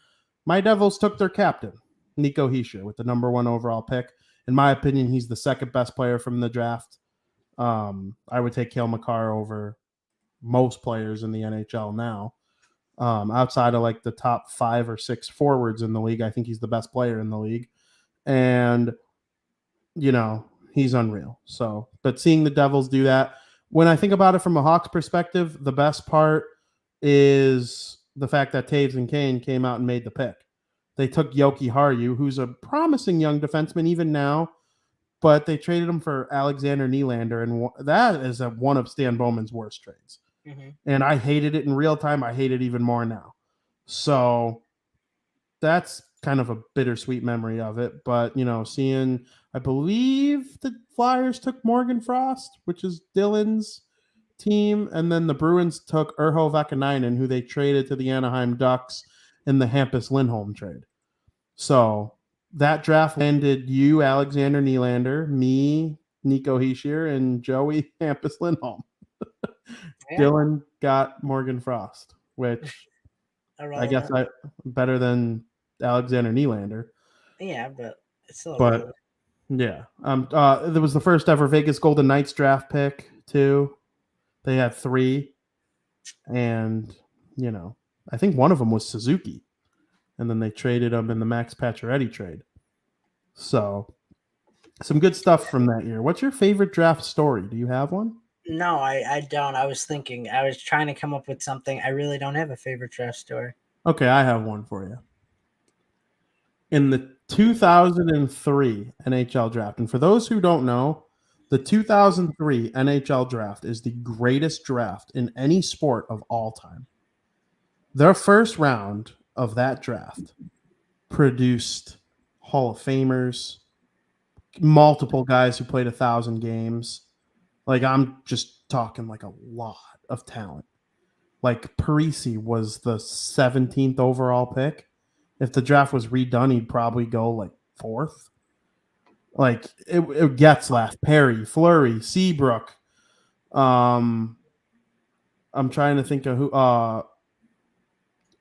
My Devils took their captain, Nico Hischier, with the number 1 overall pick. In my opinion, he's the second best player from the draft. I would take Cale Makar over most players in the NHL now. Outside of like the top 5 or 6 forwards in the league, I think he's the best player in the league. And, he's unreal. So, but seeing the Devils do that, when I think about it from a Hawks perspective, the best part is the fact that Taves and Kane came out and made the pick. They took Yoki Haru, who's a promising young defenseman even now, but they traded him for Alexander Nylander, and that is one of Stan Bowman's worst trades. Mm-hmm. And I hated it in real time. I hate it even more now. So that's kind of a bittersweet memory of it. But, seeing, I believe the Flyers took Morgan Frost, which is Dylan's team. And then the Bruins took Urho Vakanainen, who they traded to the Anaheim Ducks in the Hampus Lindholm trade. So that draft landed you, Alexander Nylander, me, Nico Hischier, and Joey Hampus Lindholm. Yeah. Dylan got Morgan Frost, which I guess better than Alexander Nylander. Yeah, but it's still irrelevant. Yeah. There was the first ever Vegas Golden Knights draft pick too. They had 3, and I think one of them was Suzuki, and then they traded him in the Max Pacioretty trade. So, some good stuff from that year. What's your favorite draft story? Do you have one? No, I don't. I was trying to come up with something. I really don't have a favorite draft story. Okay, I have one for you. In the 2003 NHL draft, and for those who don't know, the 2003 NHL draft is the greatest draft in any sport of all time. Their first round of that draft produced Hall of Famers, multiple guys who played 1,000 games. Like, I'm just talking like a lot of talent. Like, Parise was the 17th overall pick. If the draft was redone, he'd probably go like 4th. Like, it gets left. Perry, Fleury, Seabrook. I'm trying to think of who.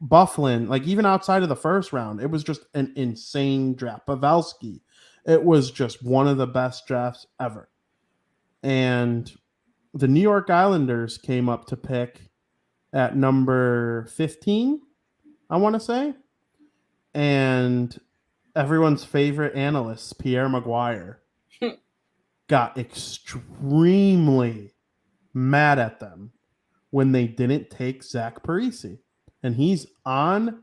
Bufflin. Like, even outside of the first round, it was just an insane draft. Pavelski. It was just one of the best drafts ever. And the New York Islanders came up to pick at number 15, I want to say. And everyone's favorite analyst, Pierre Maguire, got extremely mad at them when they didn't take Zach Parise. And he's on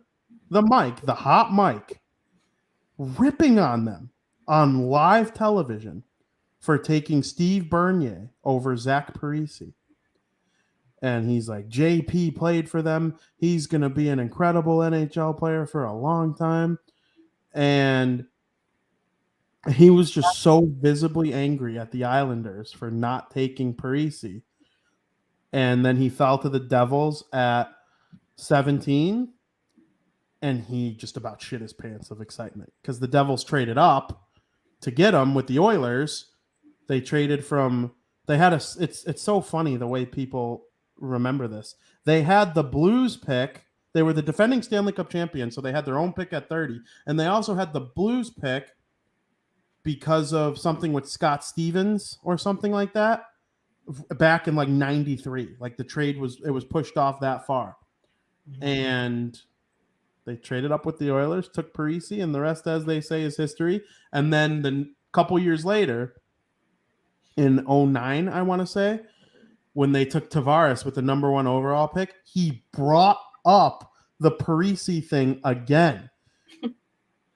the mic, the hot mic, ripping on them on live television for taking Steve Bernier over Zach Parise. And he's like, JP played for them. He's going to be an incredible NHL player for a long time. And he was just so visibly angry at the Islanders for not taking Parise. And then he fell to the Devils at 17. And he just about shit his pants of excitement because the Devils traded up to get him with the Oilers. They traded from they had a. It's so funny the way people remember this. They had the Blues pick. They were the defending Stanley Cup champions, so they had their own pick at 30, and they also had the Blues pick because of something with Scott Stevens or something like that back in like 93. Like the trade was pushed off that far, and they traded up with the Oilers, took Parise, and the rest, as they say, is history. And then the couple years later, in 09, I want to say, when they took Tavares with the number 1 overall pick, he brought up the Parise thing again.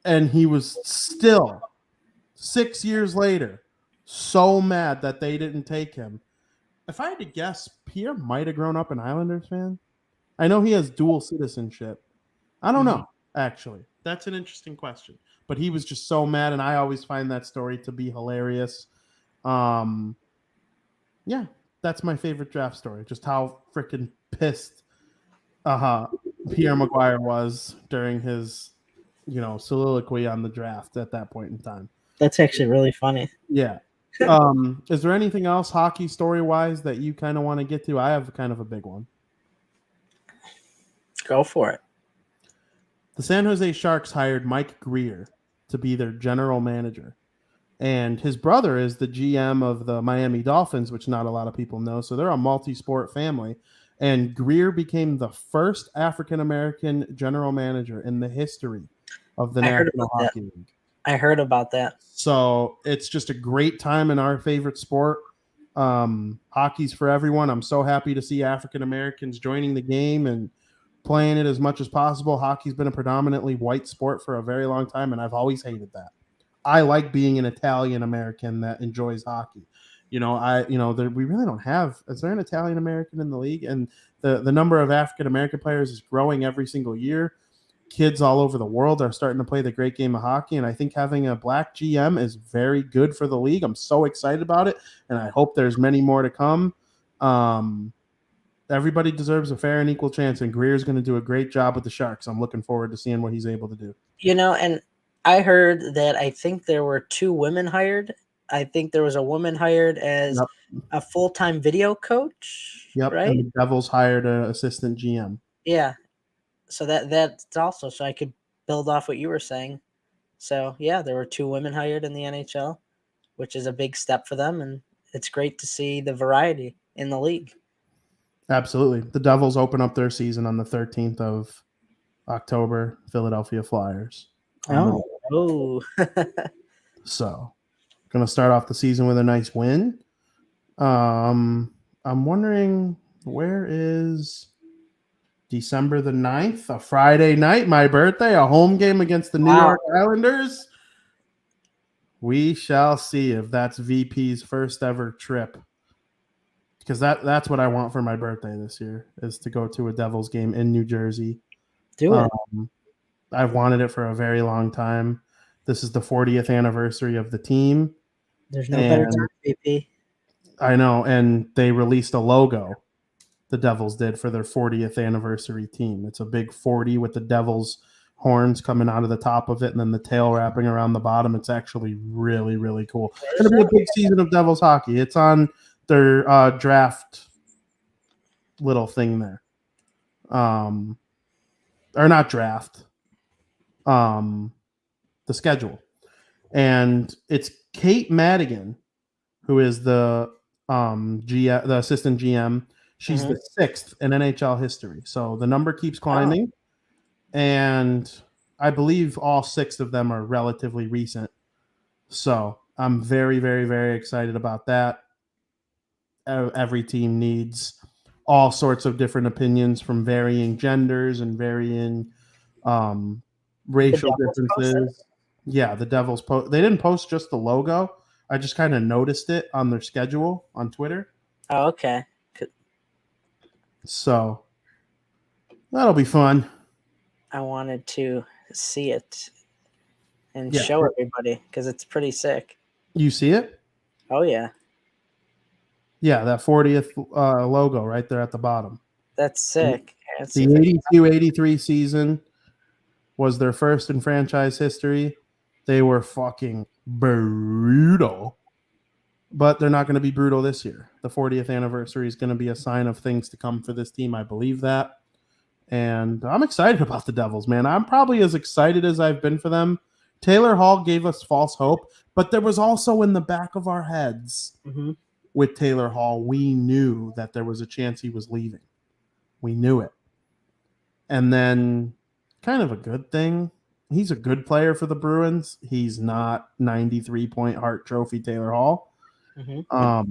And he was still, 6 years later, so mad that they didn't take him. If I had to guess, Pierre might have grown up an Islanders fan. I know he has dual citizenship. I don't know, actually. That's an interesting question. But he was just so mad, and I always find that story to be hilarious. Yeah, that's my favorite draft story. Just how freaking pissed Pierre Maguire was during his, soliloquy on the draft at that point in time. That's actually really funny. Yeah. Is there anything else hockey story-wise that you kind of want to get to? I have kind of a big one. Go for it. The San Jose Sharks hired Mike Greer to be their general manager. And his brother is the GM of the Miami Dolphins, which not a lot of people know. So they're a multi-sport family. And Greer became the first African-American general manager in the history of the National Hockey League. I heard about that. So it's just a great time in our favorite sport. Hockey's for everyone. I'm so happy to see African-Americans joining the game and playing it as much as possible. Hockey's been a predominantly white sport for a very long time, and I've always hated that. I like being an Italian American that enjoys hockey. We really don't have. Is there an Italian American in the league? And the number of African American players is growing every single year. Kids all over the world are starting to play the great game of hockey, and I think having a black GM is very good for the league. I'm so excited about it, and I hope there's many more to come. Everybody deserves a fair and equal chance, and Greer's going to do a great job with the Sharks. I'm looking forward to seeing what he's able to do. And I heard that I think there were 2 women hired. I think there was a woman hired as a full-time video coach. Yep. Right. And the Devils hired an assistant GM. Yeah. So that's also, so I could build off what you were saying. So yeah, there were 2 women hired in the NHL, which is a big step for them. And it's great to see the variety in the league. Absolutely. The Devils open up their season on the 13th of October, Philadelphia Flyers. Oh. So, going to start off the season with a nice win. I'm wondering, where is December the 9th, a Friday night, my birthday, a home game against the New York Islanders? We shall see if that's VP's first ever trip because that's what I want for my birthday this year is to go to a Devils game in New Jersey. Do it. I've wanted it for a very long time. This is the 40th anniversary of the team. There's no better time, VP. I know, and they released a logo. The Devils did for their 40th anniversary team. It's a big 40 with the Devils horns coming out of the top of it and then the tail wrapping around the bottom. It's actually really, really cool. It's going to be a big season of Devils hockey. It's on their draft little thing there. Or not draft. The schedule. And it's Kate Madigan, who is the the assistant GM. She's the 6th in NHL history. So the number keeps climbing. And I believe all 6 of them are relatively recent. So I'm very, very, very excited about that. Every team needs all sorts of different opinions from varying genders and varying racial differences. Yeah, the Devils they didn't post just the logo. I just kind of noticed it on their schedule on Twitter. Oh, okay. So that'll be fun. I wanted to see it and show everybody because it's pretty sick. You see it? Oh, yeah. Yeah, that 40th logo right there at the bottom. That's sick. The 82-83 season was their first in franchise history. They were fucking brutal. But they're not going to be brutal this year. The 40th anniversary is going to be a sign of things to come for this team. I believe that. And I'm excited about the Devils, man. I'm probably as excited as I've been for them. Taylor Hall gave us false hope, but there was also in the back of our heads with Taylor Hall, we knew that there was a chance he was leaving. We knew it. And then kind of a good thing, he's a good player for the Bruins. He's not 93-point Hart Trophy Taylor Hall. There's a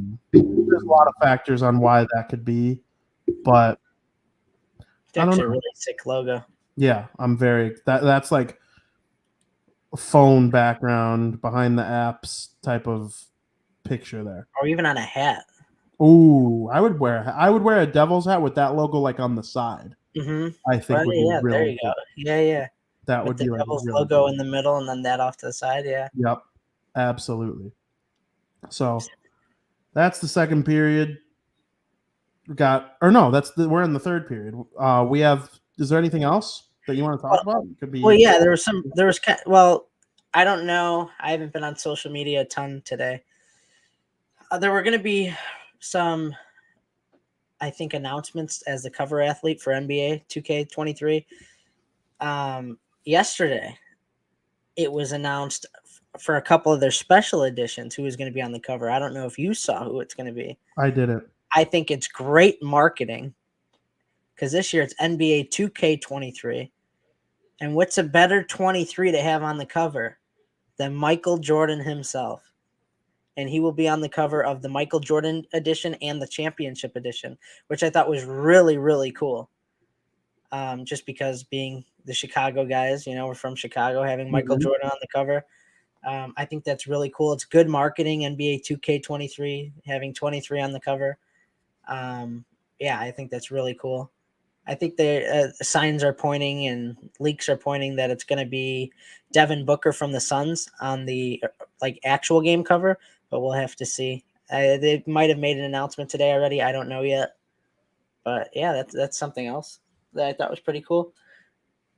lot of factors on why that could be, but it's actually a really sick logo. Yeah, I'm very that's like a phone background behind the apps type of picture there. Or even on a hat. Ooh, I would wear a Devils hat with that logo like on the side. I think would be really there you cool. go. Yeah. That with would be the like Devils really logo cool. in the middle and then that off to the side. Yeah. Yep, absolutely. So that's the second period. We're in the third period. Is there anything else that you want to talk about? It could be. Well, yeah, I don't know. I haven't been on social media a ton today. There were going to be some, I think, announcements as the cover athlete for NBA 2K23. Yesterday, it was announced for a couple of their special editions who was going to be on the cover. I don't know if you saw who it's going to be. I didn't. I think it's great marketing because this year it's NBA 2K23. And what's a better 23 to have on the cover than Michael Jordan himself? And he will be on the cover of the Michael Jordan edition and the championship edition, which I thought was really, really cool. Just because being the Chicago guys, we're from Chicago, having Michael Jordan on the cover. I think that's really cool. It's good marketing, NBA 2K23, having 23 on the cover. I think that's really cool. I think the signs are pointing and leaks are pointing that it's going to be Devin Booker from the Suns on the actual game cover, but we'll have to see. They might have made an announcement today already. I don't know yet, but yeah, that's something else that I thought was pretty cool.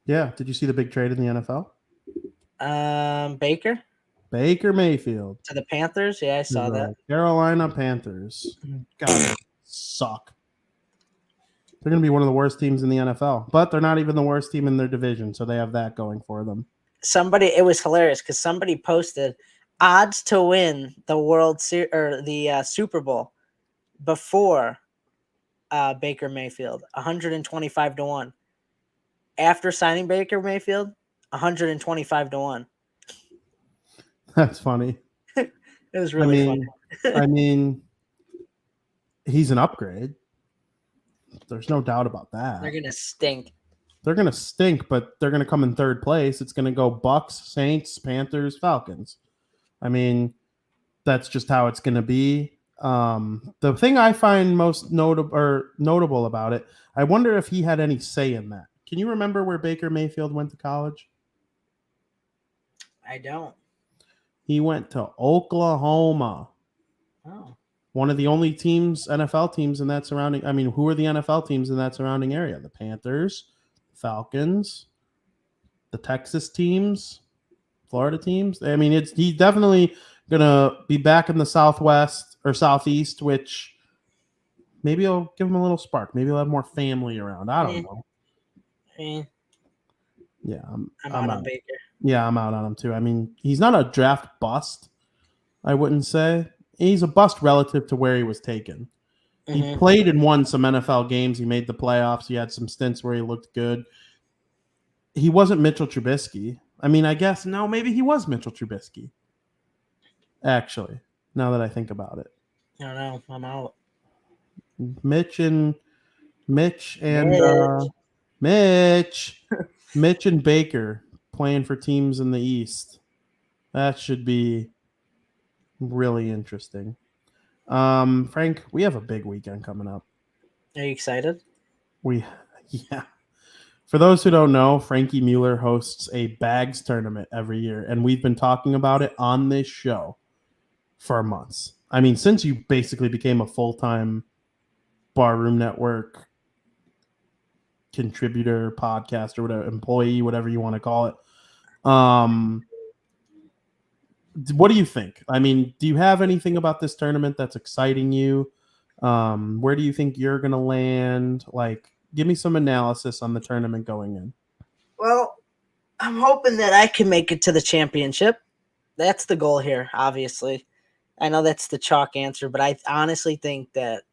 Yeah. Did you see the big trade in the NFL? Baker Mayfield to the Panthers. Yeah, I saw that. Carolina Panthers. God, they suck. They're going to be one of the worst teams in the NFL, but they're not even the worst team in their division, so they have that going for them. It was hilarious because somebody posted odds to win the World Series or the Super Bowl before Baker Mayfield, 125-1. After signing Baker Mayfield, 125-1. That's funny. It was really funny. I mean, he's an upgrade. There's no doubt about that. They're gonna stink. They're gonna stink, but they're gonna come in third place. It's gonna go Bucks, Saints, Panthers, Falcons. I mean, that's just how it's gonna be. The thing I find most notable about it, I wonder if he had any say in that. Can you remember where Baker Mayfield went to college? I don't. He went to Oklahoma. Oh. One of the only teams, NFL teams in that surrounding. I mean, who are the NFL teams in that surrounding area? The Panthers, Falcons, the Texas teams, Florida teams. I mean, he's definitely gonna be back in the Southwest or Southeast, which maybe it'll give him a little spark. Maybe he'll have more family around. I don't know. Yeah, I'm out on Baker. Yeah, I'm out on him too. I mean, he's not a draft bust, I wouldn't say. He's a bust relative to where he was taken. He played and won some NFL games. He made the playoffs. He had some stints where he looked good. He wasn't Mitchell Trubisky. I mean, I guess, no, maybe he was Mitchell Trubisky. Actually, now that I think about it. I don't know. I'm out. Mitch and Baker playing for teams in the East. That should be really interesting. Frank, we have a big weekend coming up. Are you excited? Yeah. For those who don't know, Frankie Mueller hosts a bags tournament every year, and we've been talking about it on this show for months. I mean, since you basically became a full-time Barroom Network contributor, podcaster, whatever, employee, whatever you want to call it. What do you think? I mean, do you have anything about this tournament that's exciting you? Where do you think you're going to land? Like, give me some analysis on the tournament going in. Well, I'm hoping that I can make it to the championship. That's the goal here, obviously. I know that's the chalk answer, but I honestly think that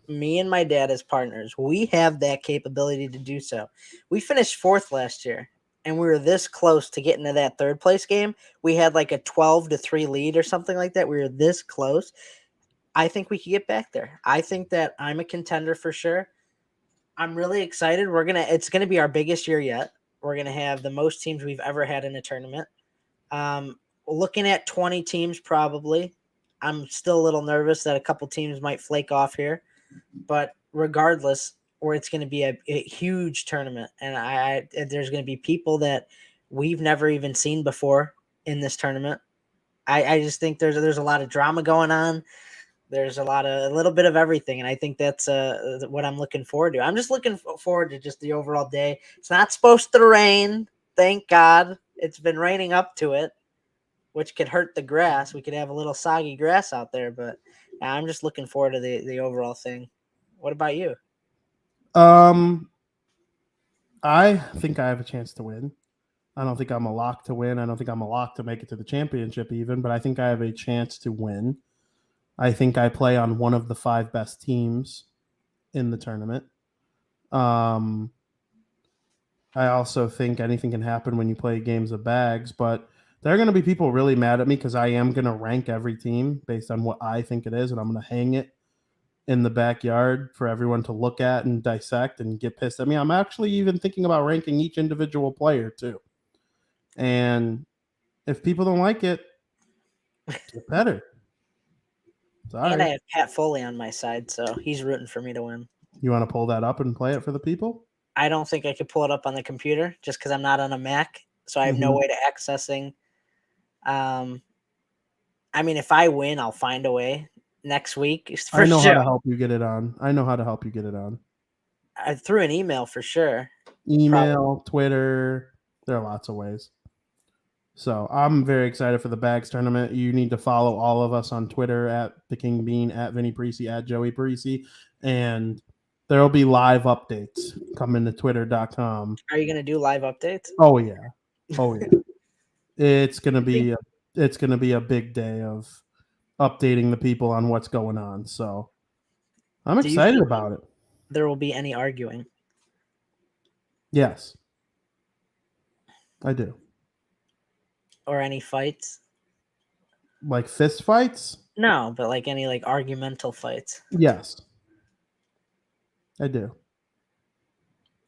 me and my dad as partners, we have that capability to do so. We finished fourth last year, and we were this close to getting to that third place game. We had like a 12-3 lead or something like that. We were this close. I think we could get back there. I think that I'm a contender for sure. I'm really excited. It's gonna be our biggest year yet. We're gonna have the most teams we've ever had in a tournament. Looking at 20 teams probably. I'm still a little nervous that a couple teams might flake off here, but regardless, it's going to be a huge tournament, and there's going to be people that we've never even seen before in this tournament. I just think there's a lot of drama going on. There's a little bit of everything, and I think that's what I'm looking forward to. I'm just looking forward to just the overall day. It's not supposed to rain, thank God. It's been raining up to it, which could hurt the grass. We could have a little soggy grass out there, but I'm just looking forward to the overall thing. What about you? I think I have a chance to win. I don't think I'm a lock to win. I don't think I'm a lock to make it to the championship even, but I think I have a chance to win. I think I play on one of the 5 best teams in the tournament. I also think anything can happen when you play games of bags, but there are going to be people really mad at me because I am going to rank every team based on what I think it is, and I'm going to hang it in the backyard for everyone to look at and dissect and get pissed at me. I'm actually even thinking about ranking each individual player too. And if people don't like it, get better. Sorry. And I have Pat Foley on my side, so he's rooting for me to win. You want to pull that up and play it for the people? I don't think I could pull it up on the computer just because I'm not on a Mac, so I have no way to accessing. I mean, if I win, I'll find a way next week. I know how to help you get it on. I know how to help you get it on. Through an email for sure. Email, probably. Twitter. There are lots of ways. So I'm very excited for the bags tournament. You need to follow all of us on Twitter at the King Bean, at Vinnie Parise, at Joey Parise, and there will be live updates coming to twitter.com. Are you going to do live updates? Oh yeah. It's going to be a big day of updating the people on what's going on. So I'm excited about it. There will be any arguing? Yes. I do. Or any fights? Like fist fights? No, but like any like argumental fights. Yes. I do.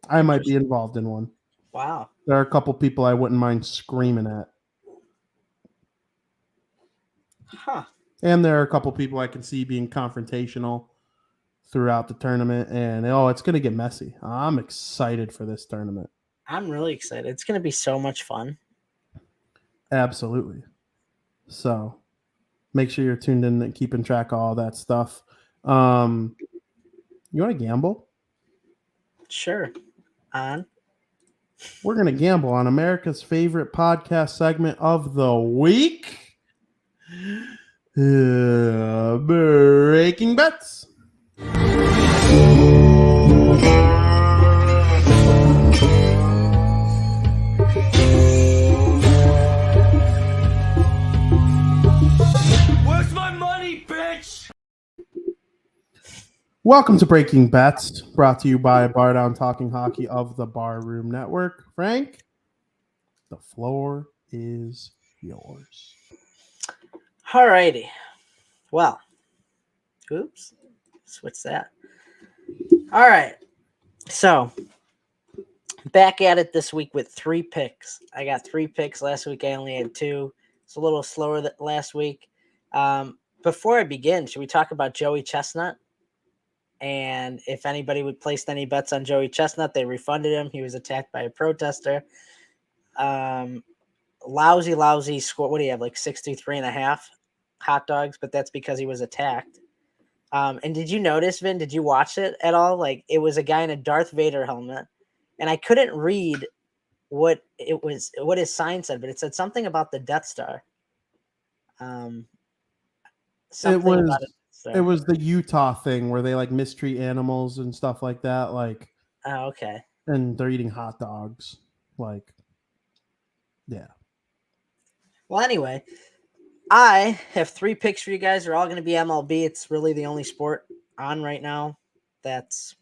I might be involved in one. Wow. There are a couple people I wouldn't mind screaming at. Huh. And there are a couple people I can see being confrontational throughout the tournament. And, it's going to get messy. I'm excited for this tournament. I'm really excited. It's going to be so much fun. Absolutely. So make sure you're tuned in and keeping track of all that stuff. You want to gamble? Sure. On. We're going to gamble on America's favorite podcast segment of the week. Breaking Bets. Where's my money, bitch? Welcome to Breaking Bets, brought to you by Bar Down Talking Hockey of the Bar Room Network. Frank, the floor is yours. All righty. Well, oops. Switch that. All right. So, back at it this week with 3 picks. I got 3 picks. Last week I only had 2. It's a little slower than last week. Before I begin, should we talk about Joey Chestnut? And if anybody would placed any bets on Joey Chestnut, they refunded him. He was attacked by a protester. Lousy score. What do you have? Like 63.5 hot dogs, but that's because he was attacked. And did you notice, Vin? Did you watch it at all? Like, it was a guy in a Darth Vader helmet, and I couldn't read what his sign said, but it said something about the Death Star. It was the Utah thing where they like mistreat animals and stuff like that. Like, oh, okay. And they're eating hot dogs. Like, yeah. Well, anyway, I have 3 picks for you guys. They're all going to be MLB. It's really the only sport on right now that's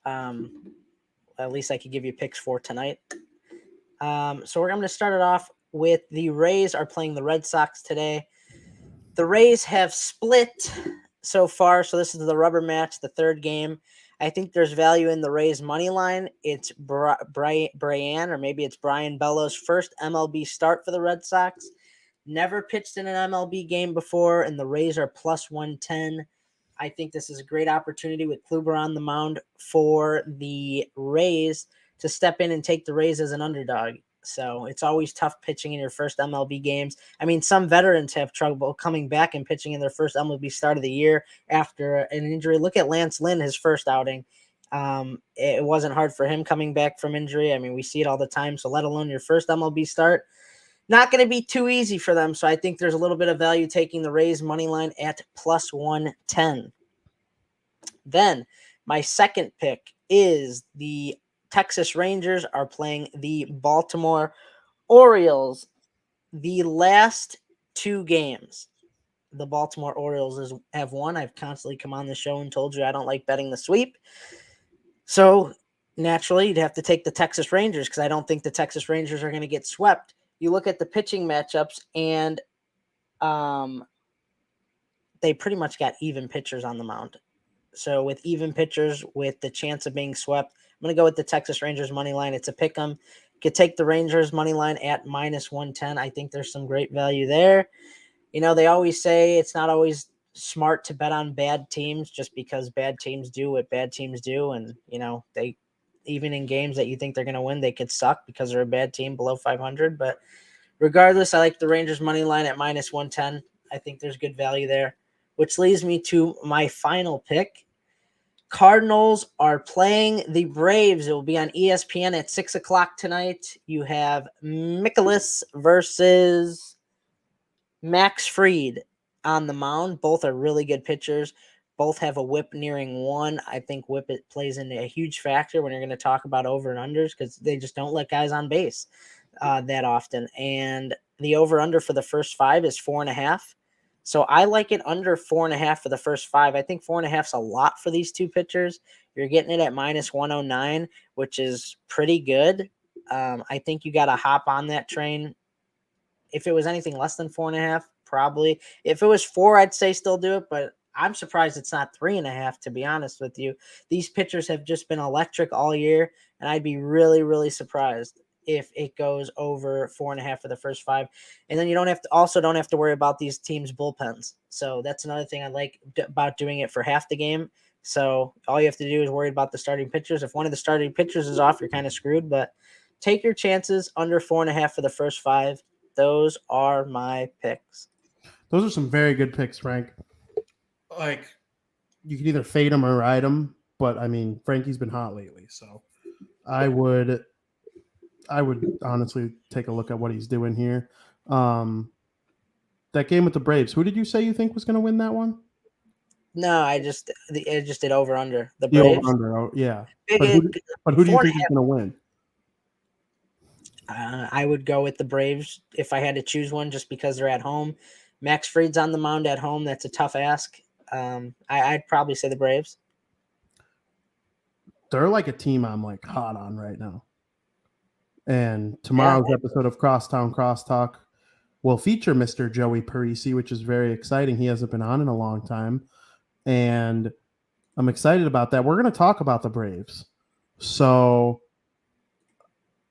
at least I could give you picks for tonight. So we're going to start it off with the Rays are playing the Red Sox today. The Rays have split so far, so this is the rubber match, the third game. I think there's value in the Rays money line. It's Brian, or maybe it's Brian Bellows' first MLB start for the Red Sox. Never pitched in an MLB game before, and the Rays are plus 110. I think this is a great opportunity with Kluber on the mound for the Rays to step in and take the Rays as an underdog. So it's always tough pitching in your first MLB games. I mean, some veterans have trouble coming back and pitching in their first MLB start of the year after an injury. Look at Lance Lynn, his first outing. It wasn't hard for him coming back from injury. I mean, we see it all the time. So let alone your first MLB start, not going to be too easy for them. So I think there's a little bit of value taking the Rays money line at plus 110. Then my second pick is the Texas Rangers are playing the Baltimore Orioles. The last 2 games, the Baltimore Orioles have won. I've constantly come on the show and told you I don't like betting the sweep. So naturally, you'd have to take the Texas Rangers because I don't think the Texas Rangers are going to get swept. You look at the pitching matchups, and they pretty much got even pitchers on the mound. So with even pitchers, with the chance of being swept, I'm going to go with the Texas Rangers money line. It's a pick 'em. Could take the Rangers money line at minus 110. I think there's some great value there. You know, they always say it's not always smart to bet on bad teams just because bad teams do what bad teams do. And, you know, they, even in games that you think they're going to win, they could suck because they're a bad team below 500. But regardless, I like the Rangers money line at minus 110. I think there's good value there, which leads me to my final pick. Cardinals are playing the Braves. It will be on ESPN at 6 o'clock tonight. You have Mikolas versus Max Fried on the mound. Both are really good pitchers. Both have a whip nearing 1. I think whip it plays into a huge factor when you're going to talk about over and unders because they just don't let guys on base that often. And the over-under for the first 5 is 4.5. So I like it under 4.5 for the first 5. I think 4.5 is a lot for these 2 pitchers. You're getting it at minus 109, which is pretty good. I think you got to hop on that train. If it was anything less than 4.5, probably. If it was 4, I'd say still do it, but I'm surprised it's not 3.5, to be honest with you. These pitchers have just been electric all year, and I'd be really, really surprised if it goes over 4.5 for the first 5. And then you don't have to worry about these teams' bullpens. So that's another thing I like about doing it for half the game. So all you have to do is worry about the starting pitchers. If one of the starting pitchers is off, you're kind of screwed. But take your chances under 4.5 for the first 5. Those are my picks. Those are some very good picks, Frank. Like, you can either fade him or ride him, but I mean, Frankie's been hot lately, so I would honestly take a look at what he's doing here. That game with the Braves, who did you say you think was going to win that one? No, I just did over under the The Braves. over-under, oh, yeah. Big, But who do you think is going to win? I would go with the Braves if I had to choose one, just because they're at home. Max Fried's on the mound at home. That's a tough ask. I'd probably say the Braves. They're like a team I'm like hot on right now. And tomorrow's episode of Crosstown Crosstalk will feature Mr. Joey Parise, which is very exciting. He hasn't been on in a long time. And I'm excited about that. We're going to talk about the Braves. So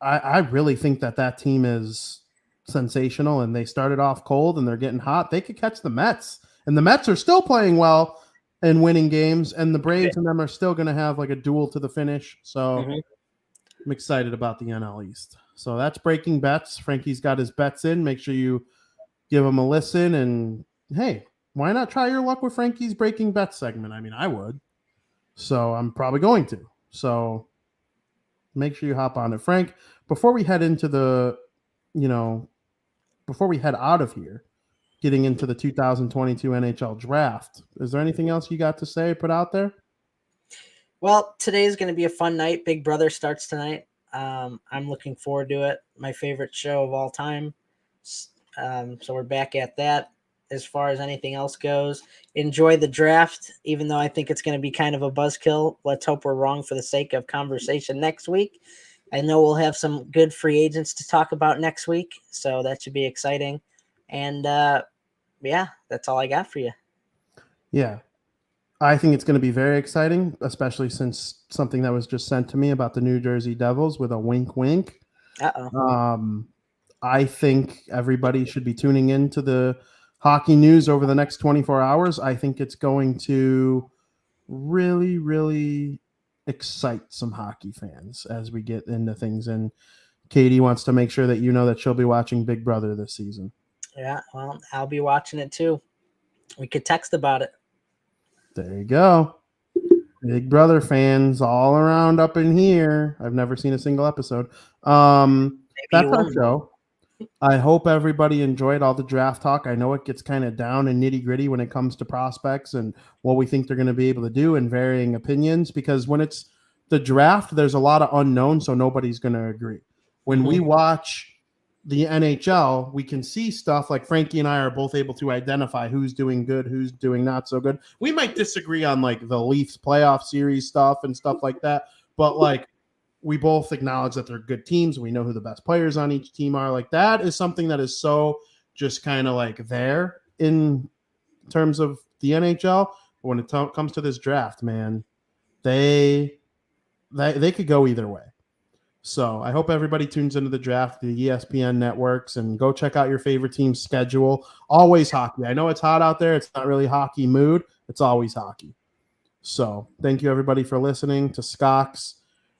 I really think that team is sensational, and they started off cold and they're getting hot. They could catch the Mets, and the Mets are still playing well and winning games, and the Braves and them are still going to have like a duel to the finish. So I'm excited about the NL East. So that's Breaking Bets. Frankie's got his bets in. Make sure you give him a listen, and hey, why not try your luck with Frankie's Breaking Bets segment? I mean, I would. So I'm probably going to. So make sure you hop on it. Frank, before we head into before we head out of here, getting into the 2022 NHL Draft, is there anything else you got to say, put out there? Well, today is going to be a fun night. Big Brother starts tonight. I'm looking forward to it. My favorite show of all time. So we're back at that. As far as anything else goes, enjoy the draft, even though I think it's going to be kind of a buzzkill. Let's hope we're wrong for the sake of conversation next week. I know we'll have some good free agents to talk about next week, so that should be exciting. And yeah, that's all I got for you. Yeah. I think it's going to be very exciting, especially since something that was just sent to me about the New Jersey Devils with a wink, wink. I think everybody should be tuning into the hockey news over the next 24 hours. I think it's going to really, really excite some hockey fans as we get into things. And Katie wants to make sure that you know that she'll be watching Big Brother this season. Yeah, well, I'll be watching it too. We could text about it. There you go. Big Brother fans all around up in here. I've never seen a single episode. That's our show. I hope everybody enjoyed all the draft talk. I know it gets kind of down and nitty gritty when it comes to prospects and what we think they're going to be able to do and varying opinions, because when it's the draft, there's a lot of unknowns, so nobody's going to agree. When we watch the NHL, we can see stuff like Frankie and I are both able to identify who's doing good, who's doing not so good. We might disagree on like the Leafs playoff series stuff and stuff like that, but like we both acknowledge that they're good teams. We know who the best players on each team are. Like that is something that is so just kind of like there in terms of the NHL. But when it comes to this draft, man, they could go either way. So I hope everybody tunes into the draft, the ESPN networks, and go check out your favorite team's schedule. Always hockey. I know it's hot out there. It's not really hockey mood. It's always hockey. So thank you, everybody, for listening. To Skox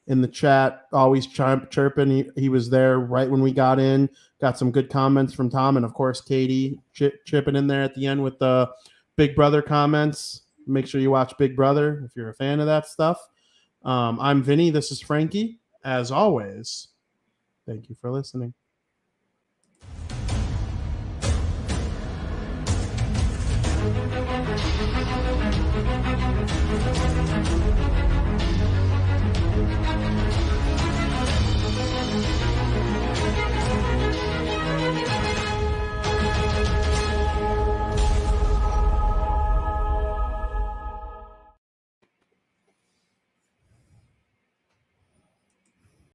in the chat, always chirping. He was there right when we got in. Got some good comments from Tom, and of course Katie chipping in there at the end with the Big Brother comments. Make sure you watch Big Brother if you're a fan of that stuff. I'm Vinny. This is Frankie. As always, thank you for listening.